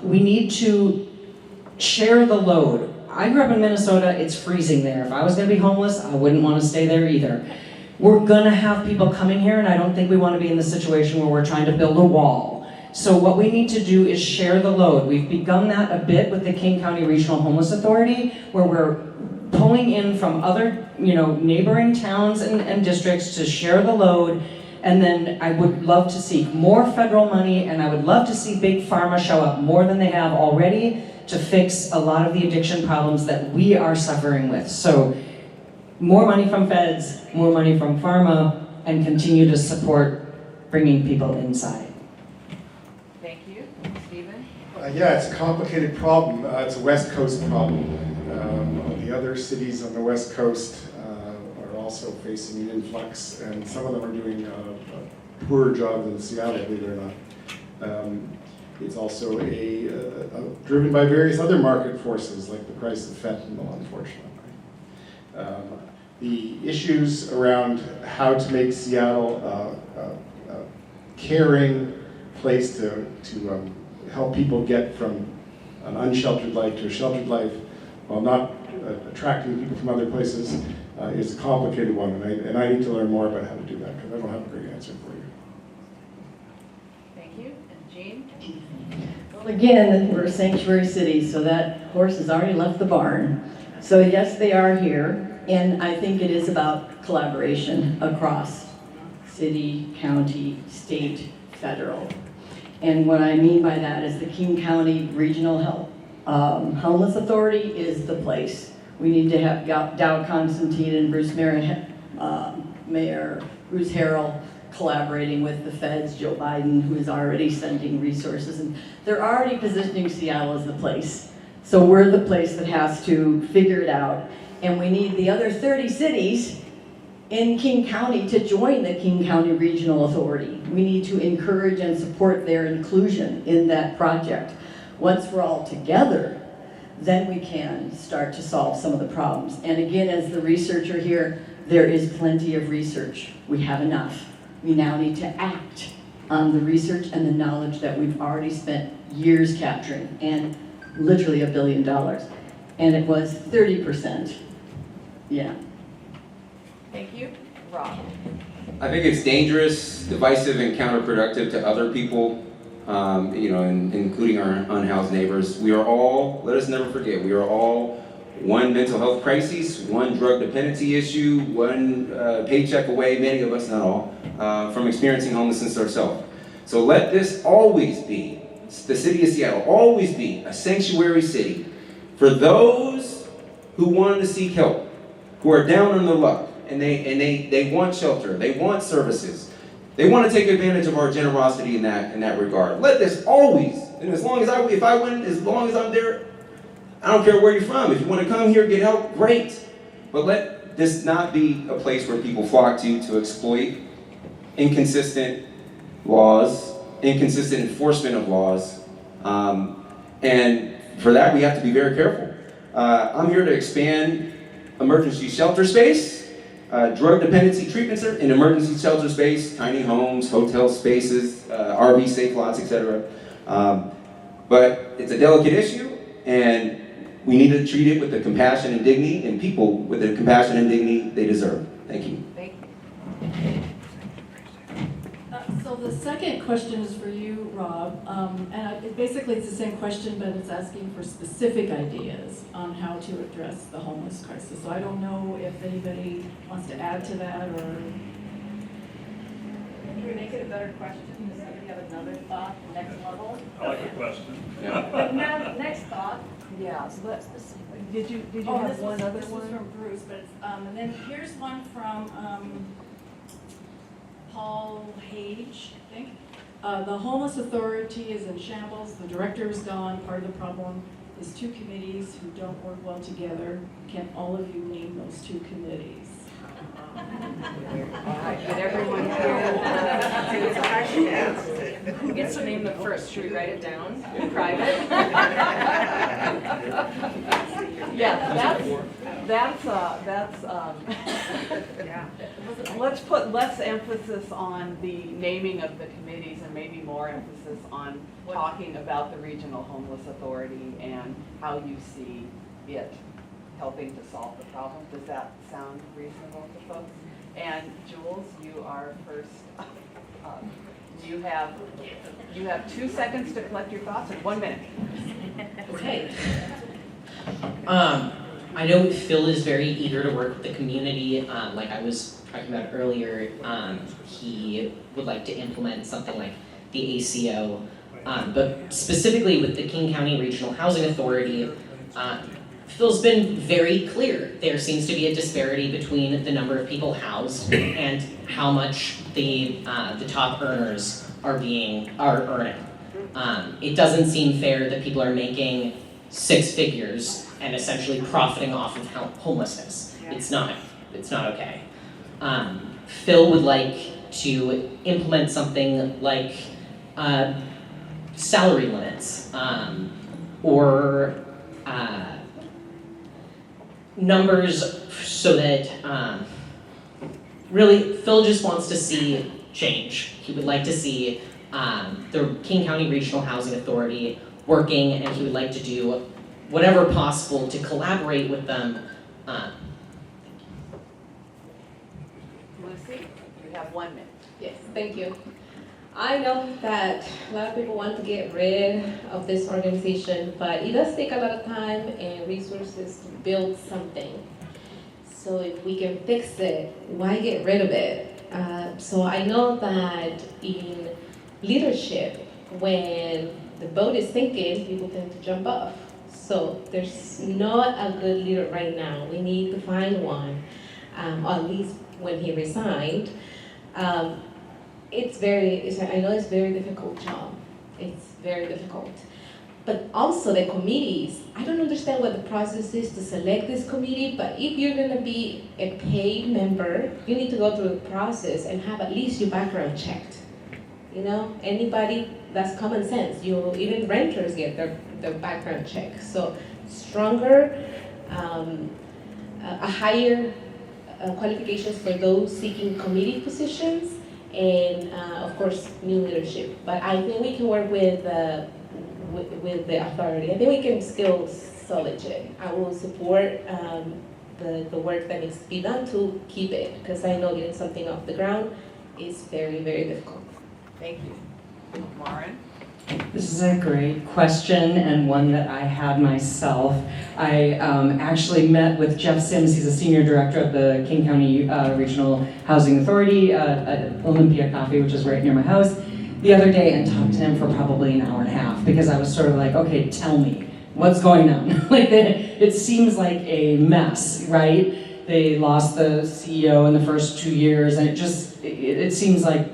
we need to share the load. I grew up in Minnesota, it's freezing there. If I was gonna be homeless, I wouldn't wanna stay there either. We're gonna have people coming here, and I don't think we wanna be in the situation where we're trying to build a wall. So what we need to do is share the load. We've begun that a bit with the King County Regional Homeless Authority, where pulling in from other, neighboring towns and districts to share the load. And then I would love to see more federal money, and I would love to see Big Pharma show up more than they have already to fix a lot of the addiction problems that we are suffering with. So more money from feds, more money from pharma, and continue to support bringing people inside. Thank you. Stephen? Yeah, it's a complicated problem. It's a West Coast problem. The other cities on the West Coast are also facing an influx, and some of them are doing a poorer job than Seattle, believe it or not. It's also driven by various other market forces, like the price of fentanyl, unfortunately. The issues around how to make Seattle a caring place to help people get from an unsheltered life to a sheltered life while not attracting people from other places is a complicated one, and I need to learn more about how to do that, because I don't have a great answer for you. Thank you. And Jean? Well, again, we're a sanctuary city, so that horse has already left the barn. So yes, they are here, and I think it is about collaboration across city, county, state, federal. And what I mean by that is the King County Regional Homeless Authority is the place. We need to have Dow Constantine and Mayor Bruce Harrell collaborating with the feds, Joe Biden, who is already sending resources. And they're already positioning Seattle as the place. So we're the place that has to figure it out. And we need the other 30 cities in King County to join the King County Regional Authority. We need to encourage and support their inclusion in that project. Once we're all together, then we can start to solve some of the problems. And again, as the researcher here, there is plenty of research. We have enough. We now need to act on the research and the knowledge that we've already spent years capturing, and literally $1 billion. And it was 30%. Yeah. Thank you. Rob? I think it's dangerous, divisive, and counterproductive to other people, including our unhoused neighbors. We are all, let us never forget, we are all one mental health crisis, one drug dependency issue, one paycheck away, many of us, not all, from experiencing homelessness ourselves. So let this always be, the city of Seattle, always be a sanctuary city for those who want to seek help, who are down on their luck, and they want shelter, they want services. They want to take advantage of our generosity in that regard. Let this always, and as long as I'm there, I don't care where you're from. If you want to come here, get help, great. But let this not be a place where people flock to exploit inconsistent laws, inconsistent enforcement of laws. And for that, we have to be very careful. I'm here to expand emergency shelter space, drug dependency treatment center, in emergency shelter space, tiny homes, hotel spaces, RV safe lots, etc. But it's a delicate issue, and we need to treat it with the compassion and dignity, and people with the compassion and dignity they deserve. Thank you. Thank you. So the second question is for you, Rob, and basically it's the same question, but it's asking for specific ideas on how to address the homeless crisis. So I don't know if anybody wants to add to that, or... Can we make it a better question? Does somebody have another thought, next level? I like the question. But now, next thought. Yeah, so that's specific. Did you have one other this one? was from Bruce, but it's, and then here's one from Paul Hage, I think. The homeless authority is in shambles. The director is gone. Part of the problem is two committees who don't work well together. Can all of you name those two committees? All right, did everyone hear? Who gets to name them first? Should we write it down in private? Yeah, let's put less emphasis on the naming of the committees and maybe more emphasis on talking about the Regional Homeless Authority and how you see it helping to solve the problem. Does that sound reasonable to folks? And Jules, you are first. You have 2 seconds to collect your thoughts in 1 minute. Okay. I know Phil is very eager to work with the community. Like I was talking about earlier, he would like to implement something like the ACO. But specifically with the King County Regional Housing Authority, Phil's been very clear. There seems to be a disparity between the number of people housed and how much the top earners are earning. It doesn't seem fair that people are making 6 figures and essentially profiting off of homelessness. It's not okay. Phil would like to implement something like salary limits or numbers so that really Phil just wants to see change. He would like to see the King County Regional Housing Authority working, and he would like to do whatever possible to collaborate with them. Lucy, you have 1 minute. Yes, thank you. I know that a lot of people want to get rid of this organization, but it does take a lot of time and resources to build something. So if we can fix it, why get rid of it? So I know that in leadership, when the boat is sinking, people tend to jump off. So there's not a good leader right now. We need to find one, or at least when he resigned. I know it's a very difficult job. It's very difficult. But also the committees, I don't understand what the process is to select this committee, but if you're gonna be a paid member, you need to go through the process and have at least your background checked. You know, anybody, that's common sense. Even renters get their background check. So stronger, a higher qualifications for those seeking committee positions, and of course, new leadership. But I think we can work with the authority. I think we can still solid it. I will support the work that needs to be done to keep it, because I know getting something off the ground is very, very difficult. Thank you. Maren? This is a great question, and one that I had myself. I actually met with Jeff Sims. He's a senior director of the King County Regional Housing Authority at Olympia Coffee, which is right near my house, the other day, and talked to him for probably an hour and a half, because I was sort of like, okay, tell me, what's going on? Like, it seems like a mess, right? They lost the CEO in the first 2 years, and it seems like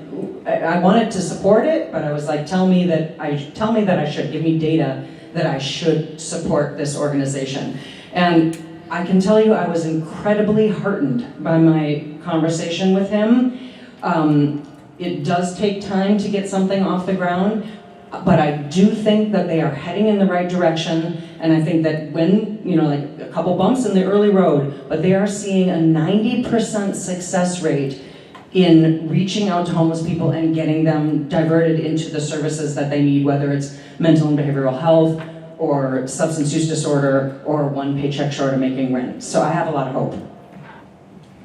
I wanted to support it, but I was like, tell me that I should, give me data that I should support this organization. And I can tell you I was incredibly heartened by my conversation with him. It does take time to get something off the ground, but I do think that they are heading in the right direction, and I think that when, like a couple bumps in the early road, but they are seeing a 90% success rate in reaching out to homeless people and getting them diverted into the services that they need, whether it's mental and behavioral health, or substance use disorder, or one paycheck short of making rent. So I have a lot of hope.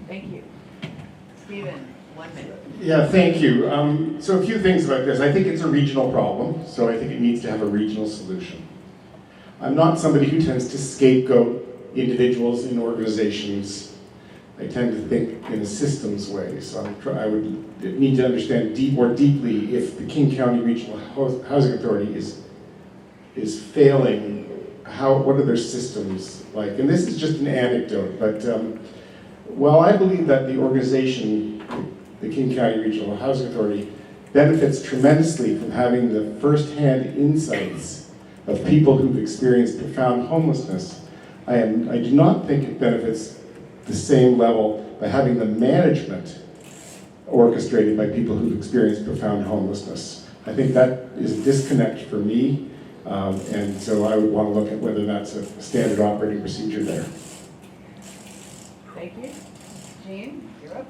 Thank you. Stephen, 1 minute. Yeah, thank you. So a few things about this. I think it's a regional problem, so I think it needs to have a regional solution. I'm not somebody who tends to scapegoat individuals in organizations. I tend to think in a systems way, so I would need to understand more deeply if the King County Regional Housing Authority is failing. What are their systems like? And this is just an anecdote, but while I believe that the organization, the King County Regional Housing Authority, benefits tremendously from having the first-hand insights of people who've experienced profound homelessness, I do not think it benefits the same level by having the management orchestrated by people who've experienced profound homelessness. I think that is a disconnect for me, and so I would want to look at whether that's a standard operating procedure there. Thank you. Jean, you're up.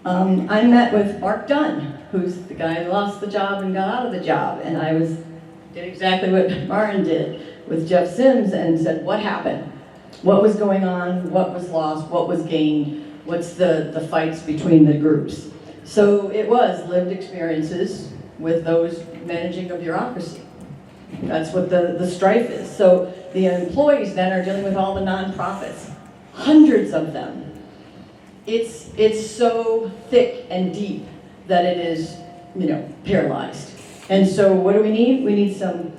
I met with Mark Dunn, who's the guy who lost the job and got out of the job, and I did exactly what Maren did with Jeff Sims and said, what happened? What was going on? What was lost? What was gained? What's the fights between the groups? So it was lived experiences with those managing a bureaucracy. That's what the strife is. So the employees then are dealing with all the nonprofits hundreds of them. It's so thick and deep that it is, paralyzed. And so what do we need? We need some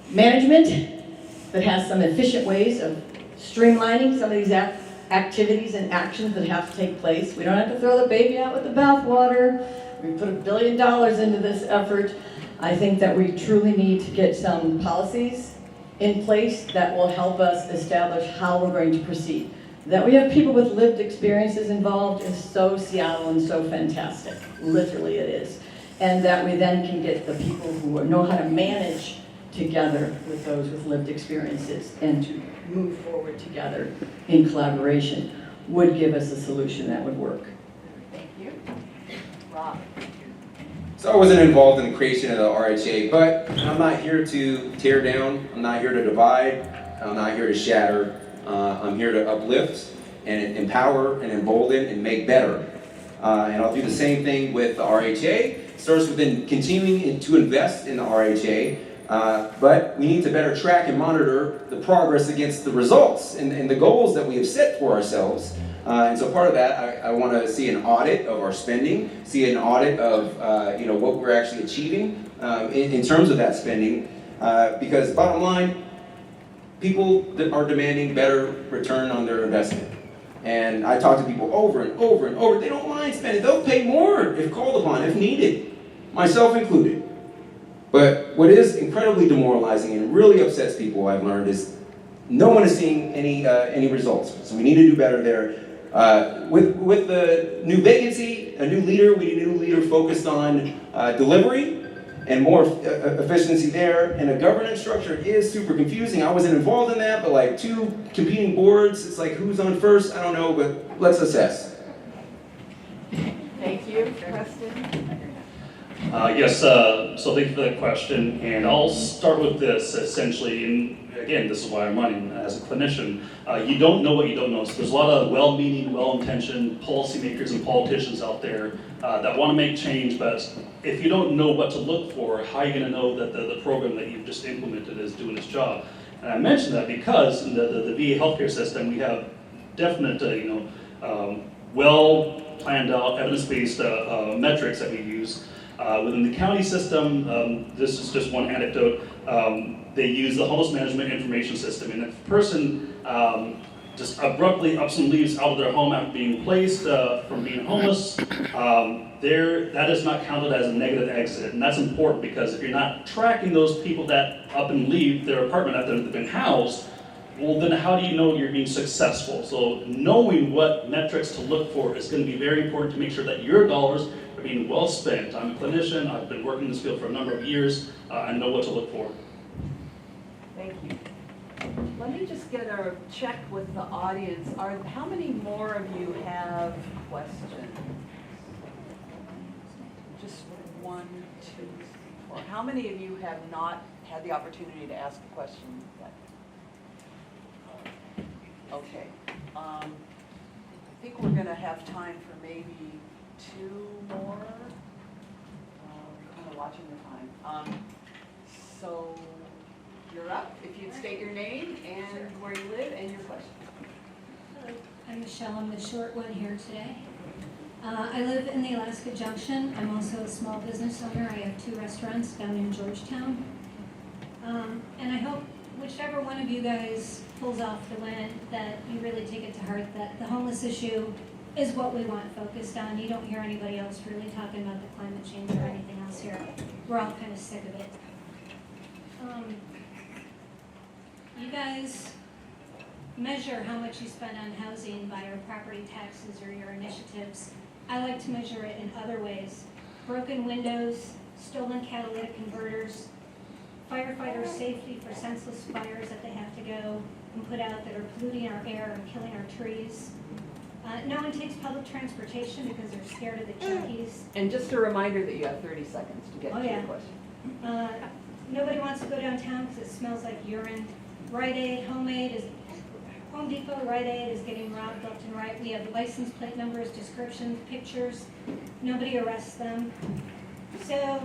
management that has some efficient ways of streamlining some of these activities and actions that have to take place. We don't have to throw the baby out with the bathwater. We put $1 billion into this effort. I think that we truly need to get some policies in place that will help us establish how we're going to proceed. That we have people with lived experiences involved is so Seattle and so fantastic. Literally it is. And that we then can get the people who know how to manage together with those with lived experiences and to move forward together in collaboration would give us a solution that would work. Thank you. Rob. So I wasn't involved in the creation of the RHA, but I'm not here to tear down, I'm not here to divide, I'm not here to shatter. I'm here to uplift and empower and embolden and make better. And I'll do the same thing with the RHA. It starts with continuing to invest in the RHA, but we need to better track and monitor the progress against the results and the goals that we have set for ourselves. And so part of that, I want to see an audit of our spending, see an audit of what we're actually achieving in terms of that spending, because bottom line, people that are demanding better return on their investment. And I talk to people over and over and over. They don't mind spending. They'll pay more if called upon, if needed, myself included. But what is incredibly demoralizing and really upsets people, I've learned, is no one is seeing any results. So we need to do better there. With the new vacancy, a new leader, we need a new leader focused on delivery and more efficiency there. And a governance structure is super confusing. I wasn't involved in that, but like 2 competing boards, it's like who's on first? I don't know, but let's assess. Thank you. Preston? Yes, so thank you for that question, and I'll start with this essentially, and again, this is why I'm running as a clinician. You don't know what you don't know, so there's a lot of well-meaning, well-intentioned policymakers and politicians out there that want to make change, but if you don't know what to look for, how are you going to know that the program that you've just implemented is doing its job? And I mention that because in the VA healthcare system, we have definite, well planned out, evidence-based metrics that we use. Within the county system, this is just one anecdote, they use the homeless management information system, and if a person just abruptly ups and leaves out of their home after being placed from being homeless, that is not counted as a negative exit, and that's important because if you're not tracking those people that up and leave their apartment after they've been housed, well then how do you know you're being successful? So knowing what metrics to look for is going to be very important to make sure that your dollars are being well spent. I'm a clinician, I've been working in this field for a number of years, I know what to look for. Thank you. Let me just get a check with the audience. How many more of you have questions? Just 1, 2, 3, 4. How many of you have not had the opportunity to ask a question yet? Okay. I think we're going to have time for maybe 2 more. Kind of watching the time. So you're up. If you'd state your name and where you live and your question. Hello, I'm Michelle. I'm the short one here today. I live in the Alaska Junction. I'm also a small business owner. I have 2 restaurants down in Georgetown. And I hope whichever one of you guys pulls off the win, that you really take it to heart that the homeless issue is what we want focused on. You don't hear anybody else really talking about the climate change or anything else here. We're all kind of sick of it. You guys measure how much you spend on housing by your property taxes or your initiatives. I like to measure it in other ways. Broken windows, stolen catalytic converters, firefighter safety for senseless fires that they have to go and put out that are polluting our air and killing our trees. No one takes public transportation because they're scared of the junkies. And just a reminder that you have 30 seconds to get to your question. Nobody wants to go downtown because it smells like urine. Home Depot, Rite Aid is getting robbed left and right. We have license plate numbers, descriptions, pictures. Nobody arrests them. So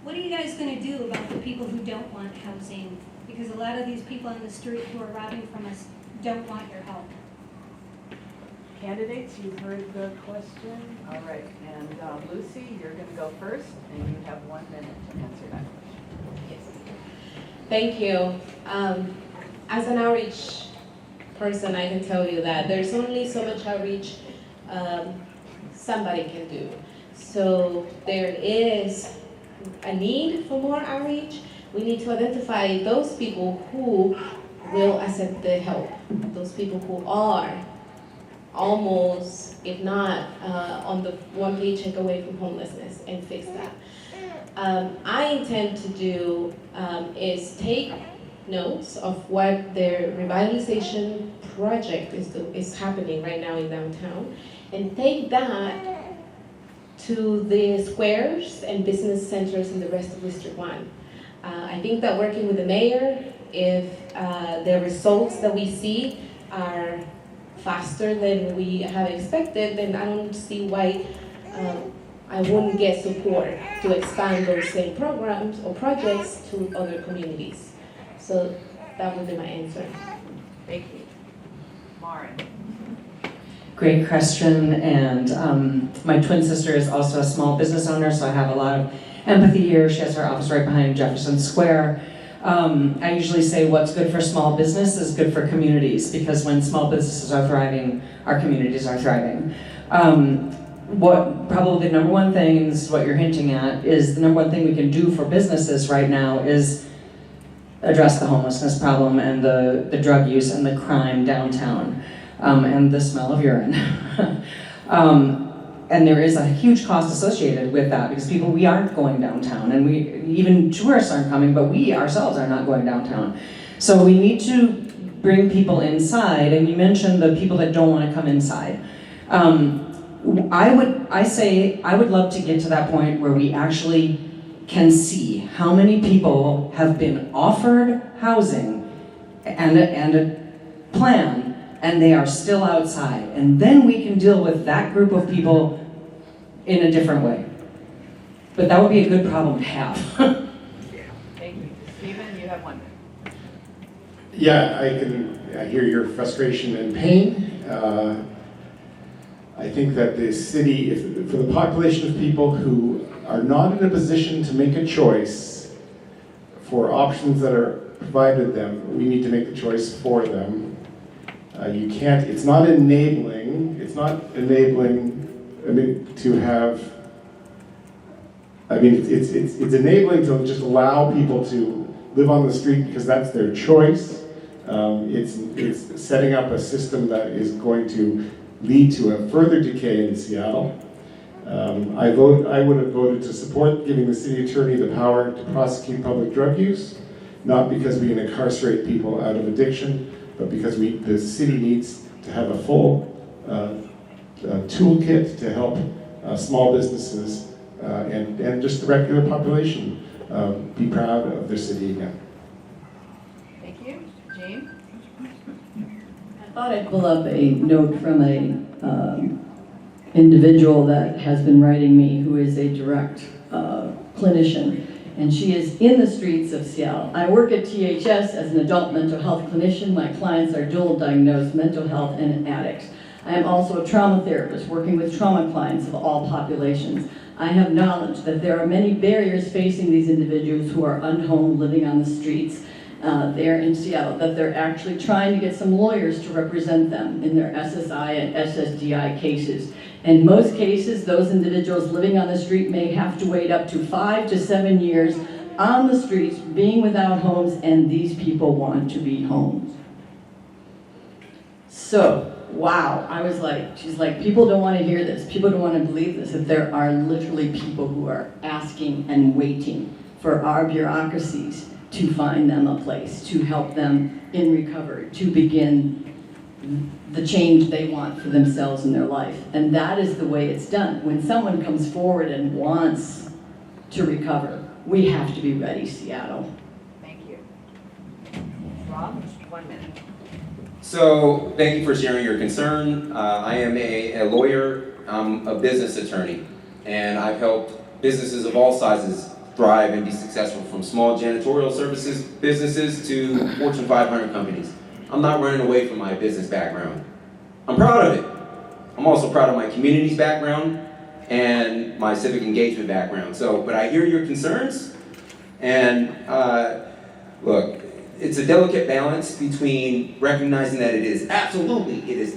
what are you guys going to do about the people who don't want housing? Because a lot of these people on the street who are robbing from us don't want your help. Candidates, you've heard the question. All right, and Lucy, you're going to go first, and you have 1 minute to answer that question. Yes. Thank you. As an outreach person, I can tell you that there's only so much outreach somebody can do. So there is a need for more outreach. We need to identify those people who will accept the help, those people who are almost, if not, on the one paycheck away from homelessness, and fix that. I intend to do is take notes of what their revitalization project is happening right now in downtown, and take that to the squares and business centers in the rest of District 1. I think that working with the mayor, if the results that we see are faster than we have expected, then I don't see why I wouldn't get support to expand those same programs or projects to other communities. So that would be my answer. Thank you. Maren. Great question, and my twin sister is also a small business owner, so I have a lot of empathy here. She has her office right behind Jefferson Square. I usually say what's good for small business is good for communities, because when small businesses are thriving, our communities are thriving. What probably the number one thing, and this is what you're hinting at, is the number one thing we can do for businesses right now is address the homelessness problem and the drug use and the crime downtown, and the smell of urine. And there is a huge cost associated with that, because we aren't going downtown, and even tourists aren't coming, but we ourselves are not going downtown. So we need to bring people inside, and you mentioned the people that don't want to come inside. I would love to get to that point where we actually can see how many people have been offered housing and a plan, and they are still outside. And then we can deal with that group of people in a different way. But that would be a good problem to have. Thank you. Stephen, you have 1 minute. Yeah, I hear your frustration and pain. I think that the city, for the population of people who are not in a position to make a choice for options that are provided them, we need to make the choice for them. It's not enabling, to have, it's enabling to just allow people to live on the street because that's their choice. It's setting up a system that is going to lead to a further decay in Seattle. I would have voted to support giving the city attorney the power to prosecute public drug use, not because we can incarcerate people out of addiction, but because the city needs to have a full toolkit to help small businesses and just the regular population be proud of their city again. Thank you. Jean? I thought I'd pull up a note from a individual that has been writing me, who is a direct clinician, and she is in the streets of Seattle. I work at THS as an adult mental health clinician. My clients are dual diagnosed mental health and addicts. I am also a trauma therapist working with trauma clients of all populations. I have knowledge that there are many barriers facing these individuals who are unhomed, living on the streets there in Seattle, that they're actually trying to get some lawyers to represent them in their SSI and SSDI cases. In most cases, those individuals living on the street may have to wait up to 5 to 7 years on the streets, being without homes, and these people want to be homed. So, wow, she's like, people don't want to hear this, people don't want to believe this, that there are literally people who are asking and waiting for our bureaucracies to find them a place, to help them in recovery, to begin the change they want for themselves in their life. And that is the way it's done. When someone comes forward and wants to recover, we have to be ready, Seattle. Thank you. Rob, 1 minute. So, thank you for sharing your concern. I am a lawyer, I'm a business attorney, and I've helped businesses of all sizes thrive and be successful, from small janitorial services businesses to Fortune 500 companies. I'm not running away from my business background. I'm proud of it. I'm also proud of my community's background and my civic engagement background. So, but I hear your concerns, and look, it's a delicate balance between recognizing that it is absolutely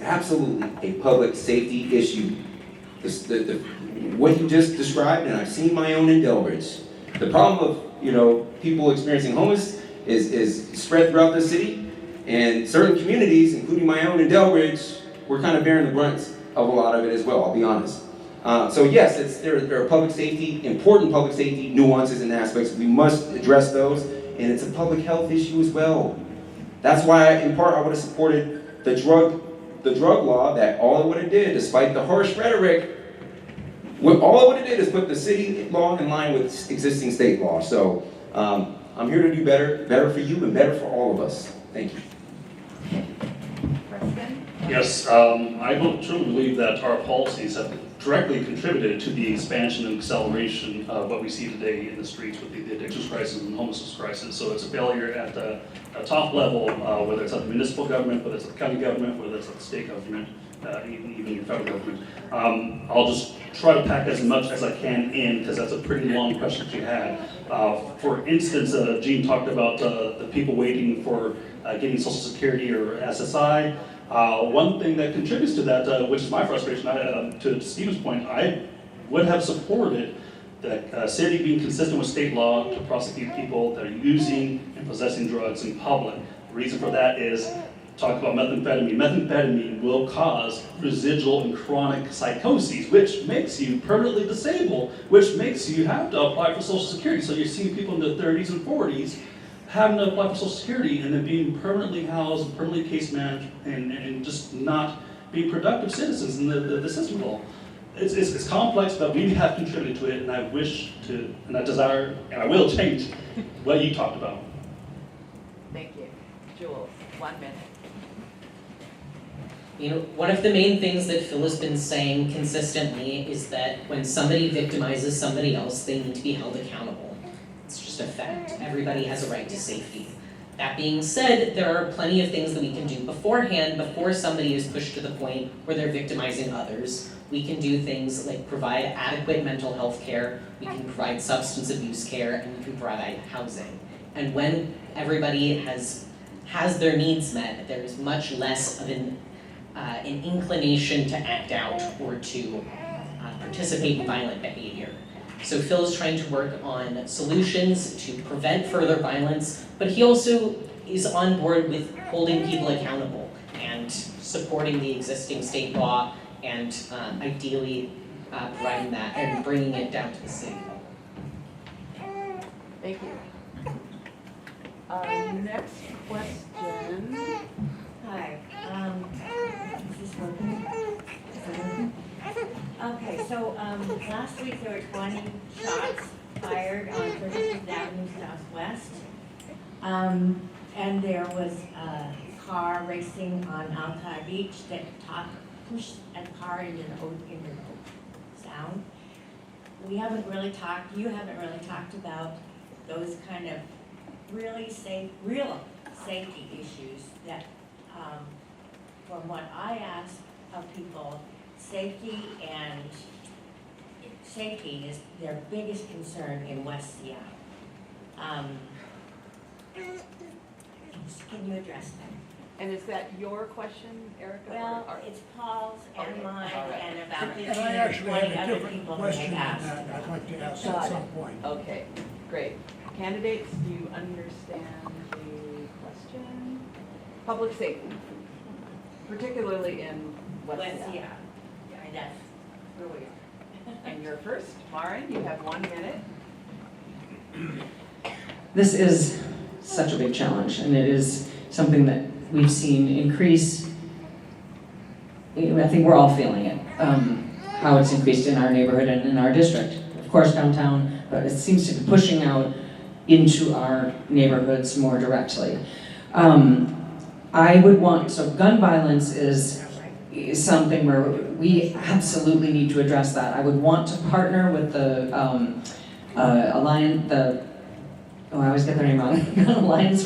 a public safety issue. What you just described, and I've seen my own in Delbridge. The problem of people experiencing homelessness is spread throughout the city, and certain communities, including my own in Delbridge, we're kind of bearing the brunt of a lot of it as well, I'll be honest. So yes, there are important public safety nuances and aspects. We must address those, and it's a public health issue as well. That's why, in part, I would have supported the drug law, that all it would have did, despite the harsh rhetoric, all it would have did is put the city law in line with existing state law. So I'm here to do better for you and better for all of us. Thank you. Preston? Yes, I don't truly believe that our policies have directly contributed to the expansion and acceleration of what we see today in the streets with the addictions crisis and homelessness crisis. So it's a failure at the top level, whether it's at the municipal government, whether it's at the county government, whether it's at the state government, even the federal government. I'll just try to pack as much as I can in, because that's a pretty long question that you had. For instance, Gene talked about the people waiting for getting Social Security or SSI. One thing that contributes to that, which is my frustration, to Stephen's point, I would have supported the city being consistent with state law to prosecute people that are using and possessing drugs in public. The reason for that is, talk about methamphetamine. Methamphetamine will cause residual and chronic psychoses, which makes you permanently disabled, which makes you have to apply for Social Security. So you're seeing people in their 30s and 40s having to apply for Social Security and then being permanently housed, permanently case managed, and just not being productive citizens in the system at all. It's complex, but we have contributed to it, and I wish to, and I desire, and I will change what you talked about. Thank you. Jules, 1 minute. One of the main things that Phil has been saying consistently is that when somebody victimizes somebody else, they need to be held accountable. It's just a fact. Everybody has a right to safety. That being said, there are plenty of things that we can do beforehand, before somebody is pushed to the point where they're victimizing others. We can do things like provide adequate mental health care, we can provide substance abuse care, and we can provide housing. And when everybody has their needs met, there is much less of an inclination to act out or to participate in violent behavior. So Phil is trying to work on solutions to prevent further violence, but he also is on board with holding people accountable and supporting the existing state law and ideally providing that and bringing it down to the city level. Thank you. Next question. Hi, is this working? Is it working? Okay, so, last week there were 20 shots fired on 35th Avenue Southwest. And there was a car racing on Altai Beach that pushed a car into the sound. You haven't really talked about those kind of real safety issues that, from what I ask of people, safety is their biggest concern in West Seattle. Can you address that? And is that your question, Erica? Well, it's Paul's and mine, All right. and about And I actually 20 have a other different people question that than asked. that I'd like to ask Got at it. some point. Okay, great. Candidates, do you understand the question? Public safety, particularly in West Seattle. Seattle. And that's where we are. And you're first, Maren, you have 1 minute. This is such a big challenge, and it is something that we've seen increase. I think we're all feeling it, how it's increased in our neighborhood and in our district. Of course, downtown, but it seems to be pushing out into our neighborhoods more directly. So gun violence is something where we absolutely need to address that. I would want to partner with the I always get their name wrong, the Alliance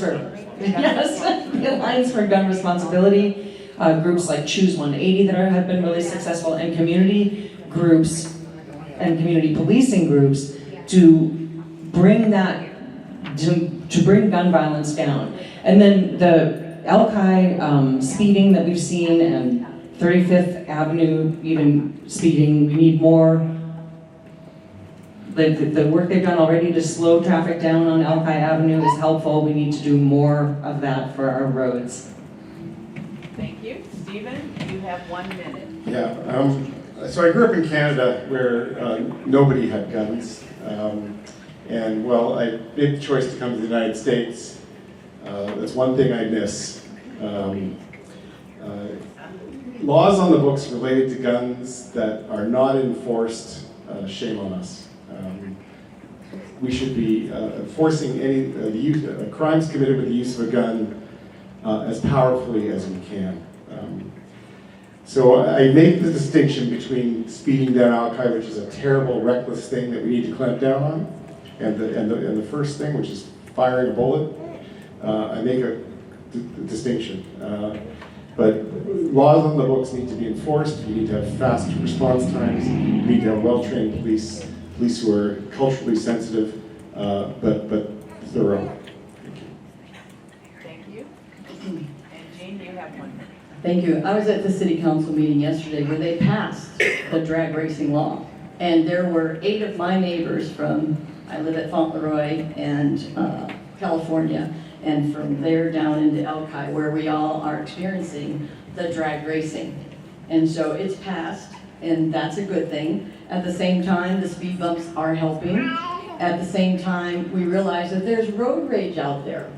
for Gun Responsibility. groups like Choose 180 that have been really successful, and community groups and community policing groups to bring that, to bring gun violence down. And then the Alki speeding that we've seen, and 35th Avenue even speeding, we need more. The work they've done already to slow traffic down on Alki Avenue is helpful. We need to do more of that for our roads. Thank you. Stephen, you have 1 minute. Yeah, so I grew up in Canada where nobody had guns. And well, I made the choice to come to the United States. That's one thing I miss. Laws on the books related to guns that are not enforced, shame on us. We should be enforcing any crimes committed with the use of a gun as powerfully as we can. So I make the distinction between speeding down Alki, which is a terrible, reckless thing that we need to clamp down on, and the first thing, which is firing a bullet. I make a distinction. But laws on the books need to be enforced. We need to have fast response times. We need to have well-trained police who are culturally sensitive, but thorough. Thank you. And Jean, you have 1 minute. Thank you. I was at the city council meeting yesterday where they passed the drag racing law. And there were 8 of my neighbors from, I live at Fauntleroy and California, and from there down into Alki, where we all are experiencing the drag racing. And so it's passed, and that's a good thing. At the same time, the speed bumps are helping. At the same time, we realize that there's road rage out there.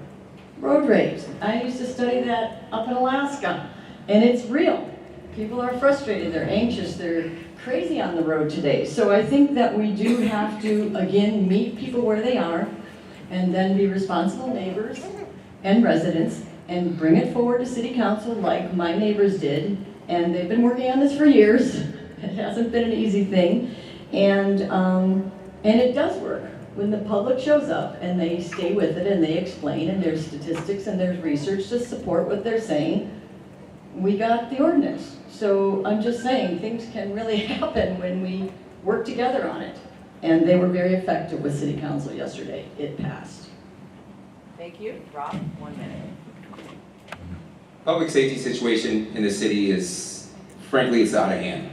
Road rage. I used to study that up in Alaska, and it's real. People are frustrated, they're anxious, they're crazy on the road today. So I think that we do have to, again, meet people where they are, and then be responsible neighbors and residents, and bring it forward to city council like my neighbors did. And they've been working on this for years. It hasn't been an easy thing. And it does work. When the public shows up and they stay with it and they explain, and there's statistics and there's research to support what they're saying, we got the ordinance. So I'm just saying, things can really happen when we work together on it. And they were very effective with city council yesterday. It passed. Thank you. Rob, 1 minute. Public safety situation in the city is, frankly, it's out of hand.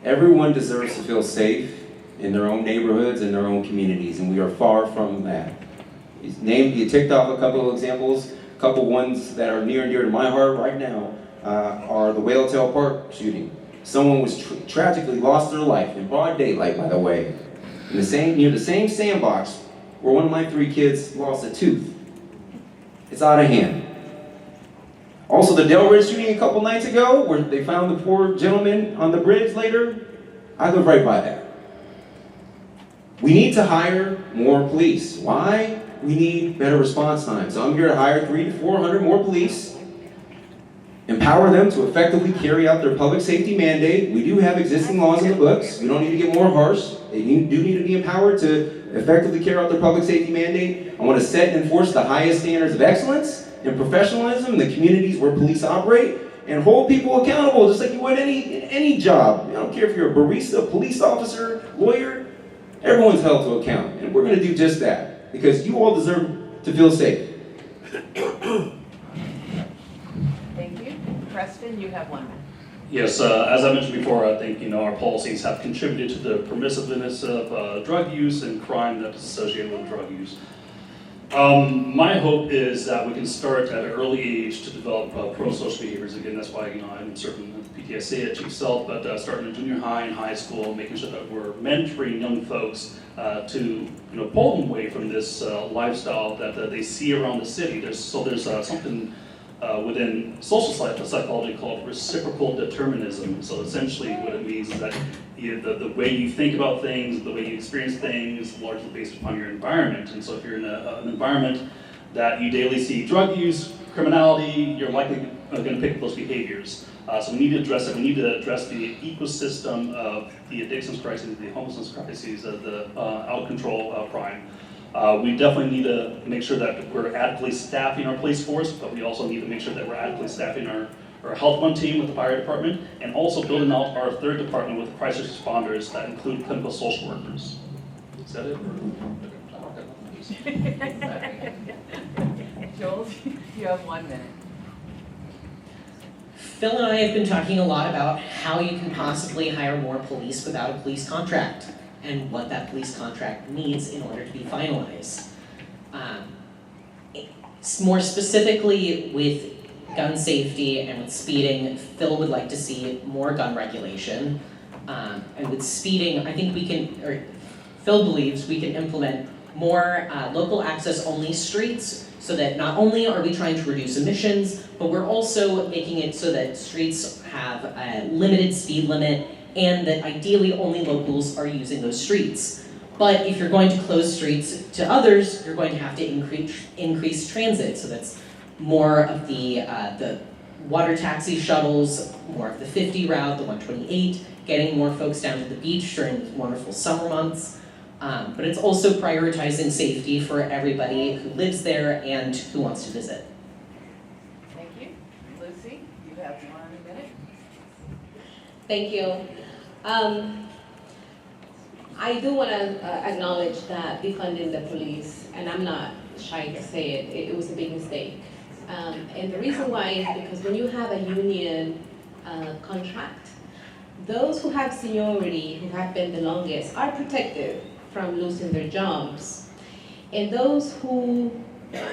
Everyone deserves to feel safe in their own neighborhoods and their own communities, and we are far from that. You ticked off a couple of examples. A couple ones that are near and dear to my heart right now are the Whale Tail Park shooting. Someone was tragically lost their life in broad daylight, by the way, near the same sandbox where one of my 3 kids lost a tooth. It's out of hand. Also, the Delridge shooting a couple nights ago, where they found the poor gentleman on the bridge later, I live right by that. We need to hire more police. Why? We need better response time. So I'm here to hire 300 to 400 more police, empower them to effectively carry out their public safety mandate. We do have existing laws in the books. We don't need to get more harsh. They do need to be empowered to effectively carry out their public safety mandate. I want to set and enforce the highest standards of excellence and professionalism in the communities where police operate, and hold people accountable just like you would in any job. I don't care if you're a barista, police officer, lawyer, everyone's held to account. And we're going to do just that, because you all deserve to feel safe. Thank you. Preston, you have 1 minute. Yes, as I mentioned before, I think our policies have contributed to the permissiveness of drug use and crime that is associated with drug use. My hope is that we can start at an early age to develop pro-social behaviors. Again, that's why I'm serving the PTSA at Chief Sealth, but starting in junior high and high school, making sure that we're mentoring young folks to pull them away from this lifestyle that they see around the city. There's something within social psychology called reciprocal determinism. So essentially what it means is that the way you think about things, the way you experience things, is largely based upon your environment. And so if you're in an environment that you daily see drug use, criminality, you're likely going to pick up those behaviors. So we need to address it. We need to address the ecosystem of the addictions crises, the homelessness crises, the out of control crime. We definitely need to make sure that we're adequately staffing our police force, but we also need to make sure that we're adequately staffing or a Health 1 team with the fire department, and also building out our third department with crisis responders that include clinical social workers. Is that it? Jules, you have 1 minute. Phil and I have been talking a lot about how you can possibly hire more police without a police contract and what that police contract needs in order to be finalized. More specifically with gun safety and with speeding, Phil would like to see more gun regulation. And with speeding, I think we can, or Phil believes we can implement more local access only streets so that not only are we trying to reduce emissions, but we're also making it so that streets have a limited speed limit and that ideally only locals are using those streets. But if you're going to close streets to others, you're going to have to increase transit. So that's more of the water taxi shuttles, more of the 50 route, the 128, getting more folks down to the beach during these wonderful summer months. But it's also prioritizing safety for everybody who lives there and who wants to visit. Thank you. Lucy, you have 1 minute. Thank you. I do want to acknowledge that defunding the police, and I'm not shy to say it, it was a big mistake. And the reason why is because when you have a union contract, those who have seniority, who have been the longest, are protected from losing their jobs. And those who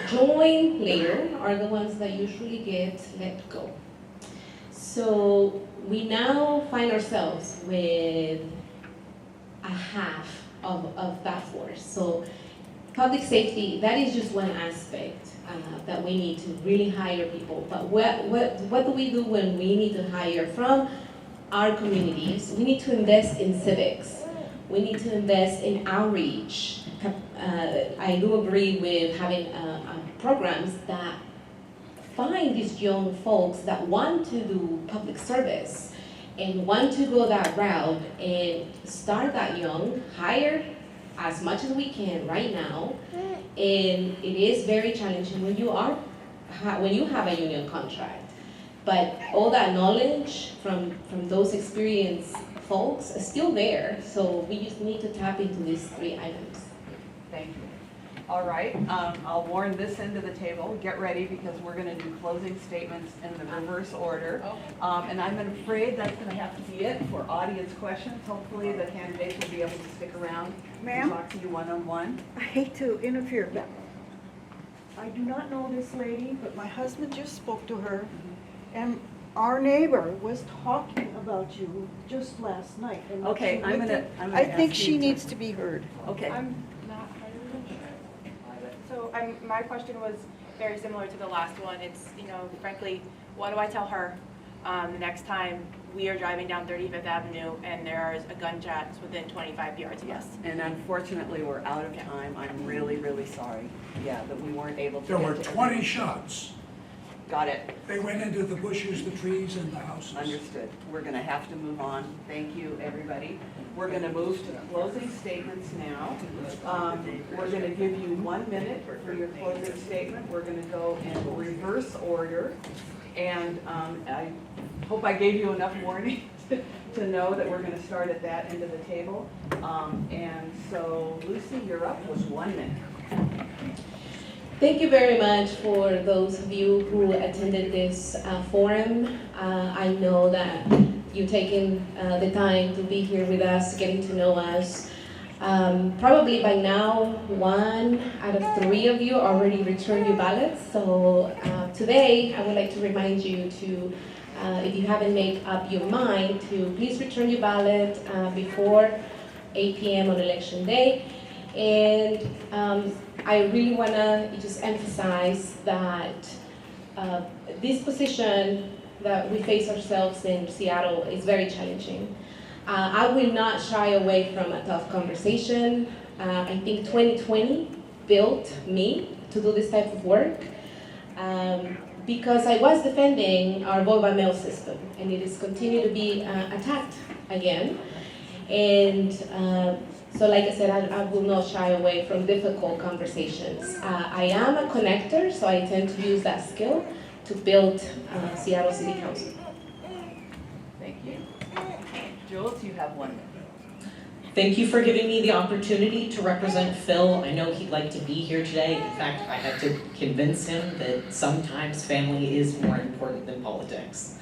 join later are the ones that usually get let go. So we now find ourselves with a half of that force. So public safety, that is just one aspect that we need to really hire people. But what do we do when we need to hire from our communities? We need to invest in civics. We need to invest in outreach. I do agree with having programs that find these young folks that want to do public service and want to go that route and start that young, hire as much as we can right now. And it is very challenging when you have a union contract. But all that knowledge from those experienced folks is still there. So we just need to tap into these 3 items. Thank you. All right, I'll warn this end of the table. Get ready because we're going to do closing statements in the reverse order. And I'm afraid that's going to have to be it for audience questions. Hopefully the candidates will be able to stick around and talk to you one-on-one. I hate to interfere, but I do not know this lady, but my husband just spoke to her, and our neighbor was talking about you just last night. And Okay, I'm gonna I think ask she you to- needs to be heard. Okay. I'm not 100% sure. So my question was very similar to the last one. It's, frankly, what do I tell her the next time we are driving down 35th Avenue and there is a gunshot within 25 yards of us? And unfortunately, we're out of time. I'm really, really sorry. Yeah, that we weren't able to There get were to 20 everything. shots. Got it. They went into the bushes, the trees, and the houses. Understood. We're going to have to move on. Thank you, everybody. We're going to move to closing statements now. We're going to give you 1 minute for your closing statement. We're going to go in reverse order. And I hope I gave you enough warning to know that we're going to start at that end of the table. And so, Lucy, you're up with 1 minute. Thank you very much for those of you who attended this forum. I know that you've taken the time to be here with us, getting to know us. Probably by now, 1 out of 3 of you already returned your ballots. So today, I would like to remind you to, if you haven't made up your mind, to please return your ballot before 8 p.m. on election day. And I really want to just emphasize that this position that we face ourselves in Seattle is very challenging. I will not shy away from a tough conversation. I think 2020 built me to do this type of work because I was defending our vote-by-mail system, and it is continuing to be attacked again. And so like I said, I will not shy away from difficult conversations. I am a connector, so I tend to use that skill, to build Seattle City Council. Thank you. Jules, you have 1 minute. Thank you for giving me the opportunity to represent Phil. I know he'd like to be here today. In fact, I had to convince him that sometimes family is more important than politics.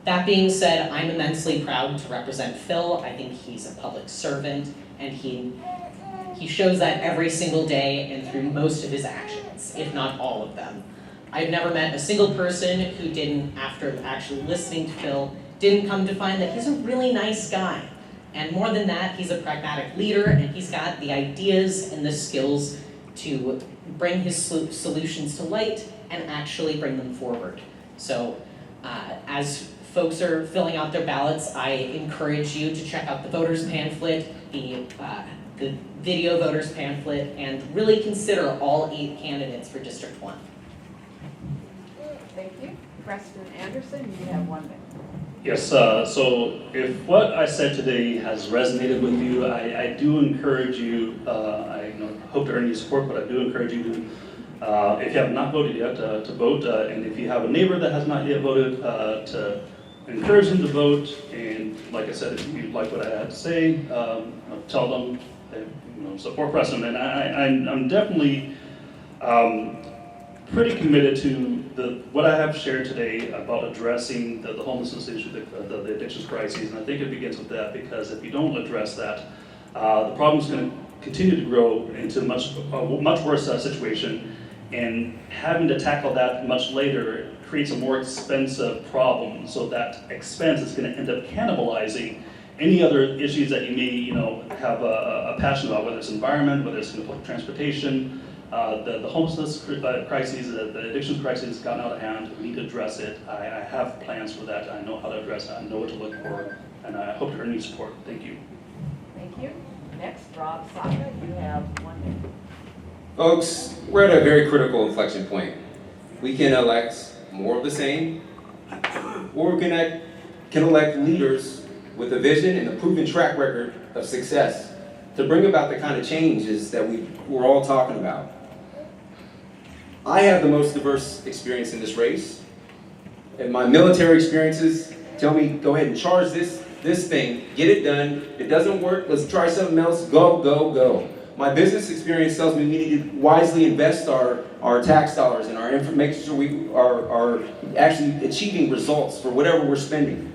That being said, I'm immensely proud to represent Phil. I think he's a public servant, and he shows that every single day and through most of his actions, if not all of them. I've never met a single person who didn't, after actually listening to Phil, didn't come to find that he's a really nice guy. And more than that, he's a pragmatic leader, and he's got the ideas and the skills to bring his solutions to light and actually bring them forward. So as folks are filling out their ballots, I encourage you to check out the voters pamphlet, the video voters pamphlet, and really consider all 8 candidates for District 1. Thank you. Preston Anderson, you have 1 minute. Yes, so if what I said today has resonated with you, I do encourage you, I hope to earn your support, but I do encourage you to, if you have not voted yet, to vote, and if you have a neighbor that has not yet voted, to encourage them to vote, and like I said, if you like what I had to say, tell them, support Preston, and I'm definitely pretty committed to what I have shared today about addressing the homelessness issue, the addictions crises, and I think it begins with that, because if you don't address that, the problem's going to continue to grow into a much worse situation, and having to tackle that much later creates a more expensive problem, so that expense is going to end up cannibalizing any other issues that you may have a passion about, whether it's environment, whether it's public transportation. The homelessness crises, the addictions crisis has gotten out of hand. We need to address it. I have plans for that. I know how to address it. I know what to look for, and I hope to earn your support. Thank you. Thank you. Next, Rob Saka, you have 1 minute. Folks, we're at a very critical inflection point. We can elect more of the same, or we can elect leaders with a vision and a proven track record of success to bring about the kind of changes that we're all talking about. I have the most diverse experience in this race, and my military experiences tell me, go ahead and charge this thing, get it done. If it doesn't work, let's try something else, go, go, go. My business experience tells me we need to wisely invest our tax dollars and make sure we are actually achieving results for whatever we're spending.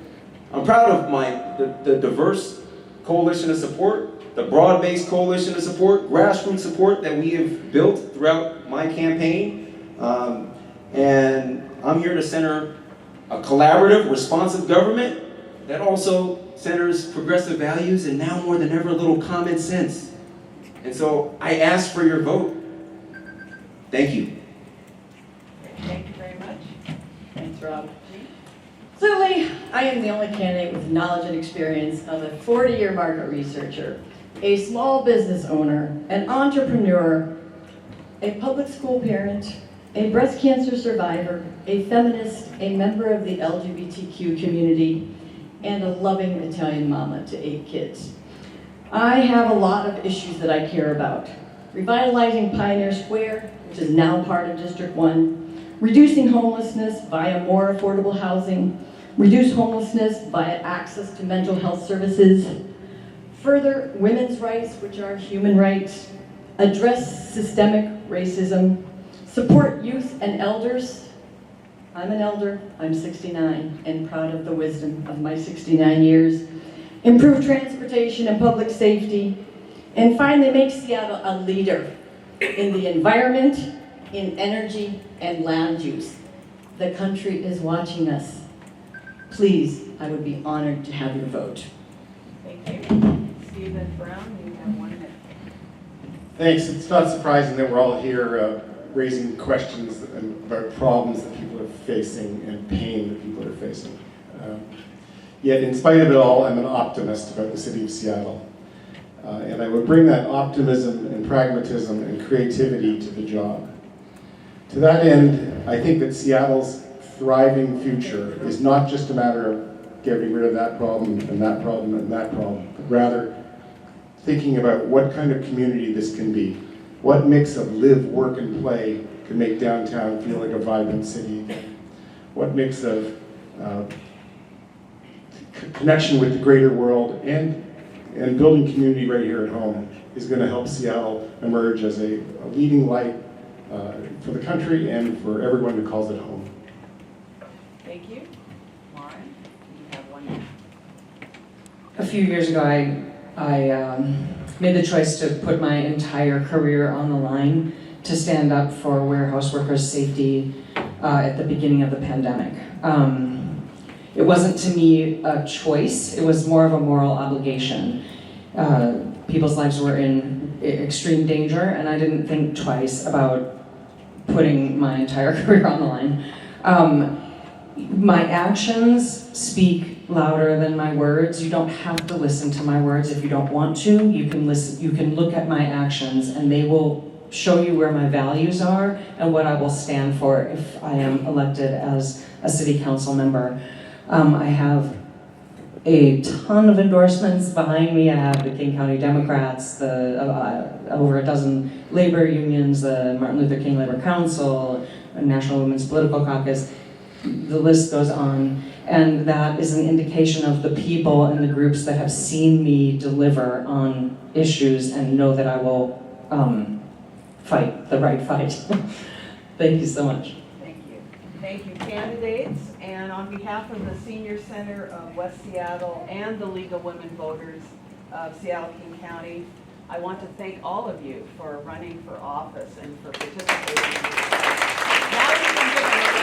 I'm proud of the diverse coalition of support, the broad-based coalition of support, grassroots support that we have built throughout my campaign. And I'm here to center a collaborative, responsive government that also centers progressive values and now more than ever a little common sense. And so I ask for your vote. Thank you. Thank you very much. Thanks, Rob. Clearly, I am the only candidate with knowledge and experience of a 40-year market researcher, a small business owner, an entrepreneur, a public school parent, a breast cancer survivor, a feminist, a member of the LGBTQ community, and a loving Italian mama to 8 kids. I have a lot of issues that I care about. Revitalizing Pioneer Square, which is now part of District 1, reducing homelessness via more affordable housing, reduce homelessness via access to mental health services, further women's rights, which are human rights, address systemic racism, support youth and elders. I'm an elder, I'm 69, and proud of the wisdom of my 69 years. Improve transportation and public safety, and finally make Seattle a leader in the environment, in energy, and land use. The country is watching us. Please, I would be honored to have your vote. Thank you. Stephen Brown, you have 1 minute. Thanks. It's not surprising that we're all here raising questions about problems that people are facing and pain that people are facing. Yet, in spite of it all, I'm an optimist about the city of Seattle. And I would bring that optimism and pragmatism and creativity to the job. To that end, I think that Seattle's thriving future is not just a matter of getting rid of that problem and that problem and that problem, but rather thinking about what kind of community this can be, what mix of live, work, and play can make downtown feel like a vibrant city again. What makes a connection with the greater world and building community right here at home is going to help Seattle emerge as a leading light for the country and for everyone who calls it home. Thank you. Maren, you have one. A few years ago, I made the choice to put my entire career on the line to stand up for warehouse workers' safety at the beginning of the pandemic. It wasn't to me a choice, it was more of a moral obligation. People's lives were in extreme danger, and I didn't think twice about putting my entire career on the line. My actions speak louder than my words. You don't have to listen to my words if you don't want to. You can listen. You can look at my actions, and they will show you where my values are and what I will stand for if I am elected as a city council member. I have a ton of endorsements behind me. I have the King County Democrats, over a dozen labor unions, the Martin Luther King Labor Council, National Women's Political Caucus. The list goes on, and that is an indication of the people and the groups that have seen me deliver on issues and know that I will fight the right fight. Thank you so much. Thank you. Thank you, candidates. And on behalf of the Senior Center of West Seattle and the League of Women Voters of Seattle-King County, I want to thank all of you for running for office and for participating. Now we can give an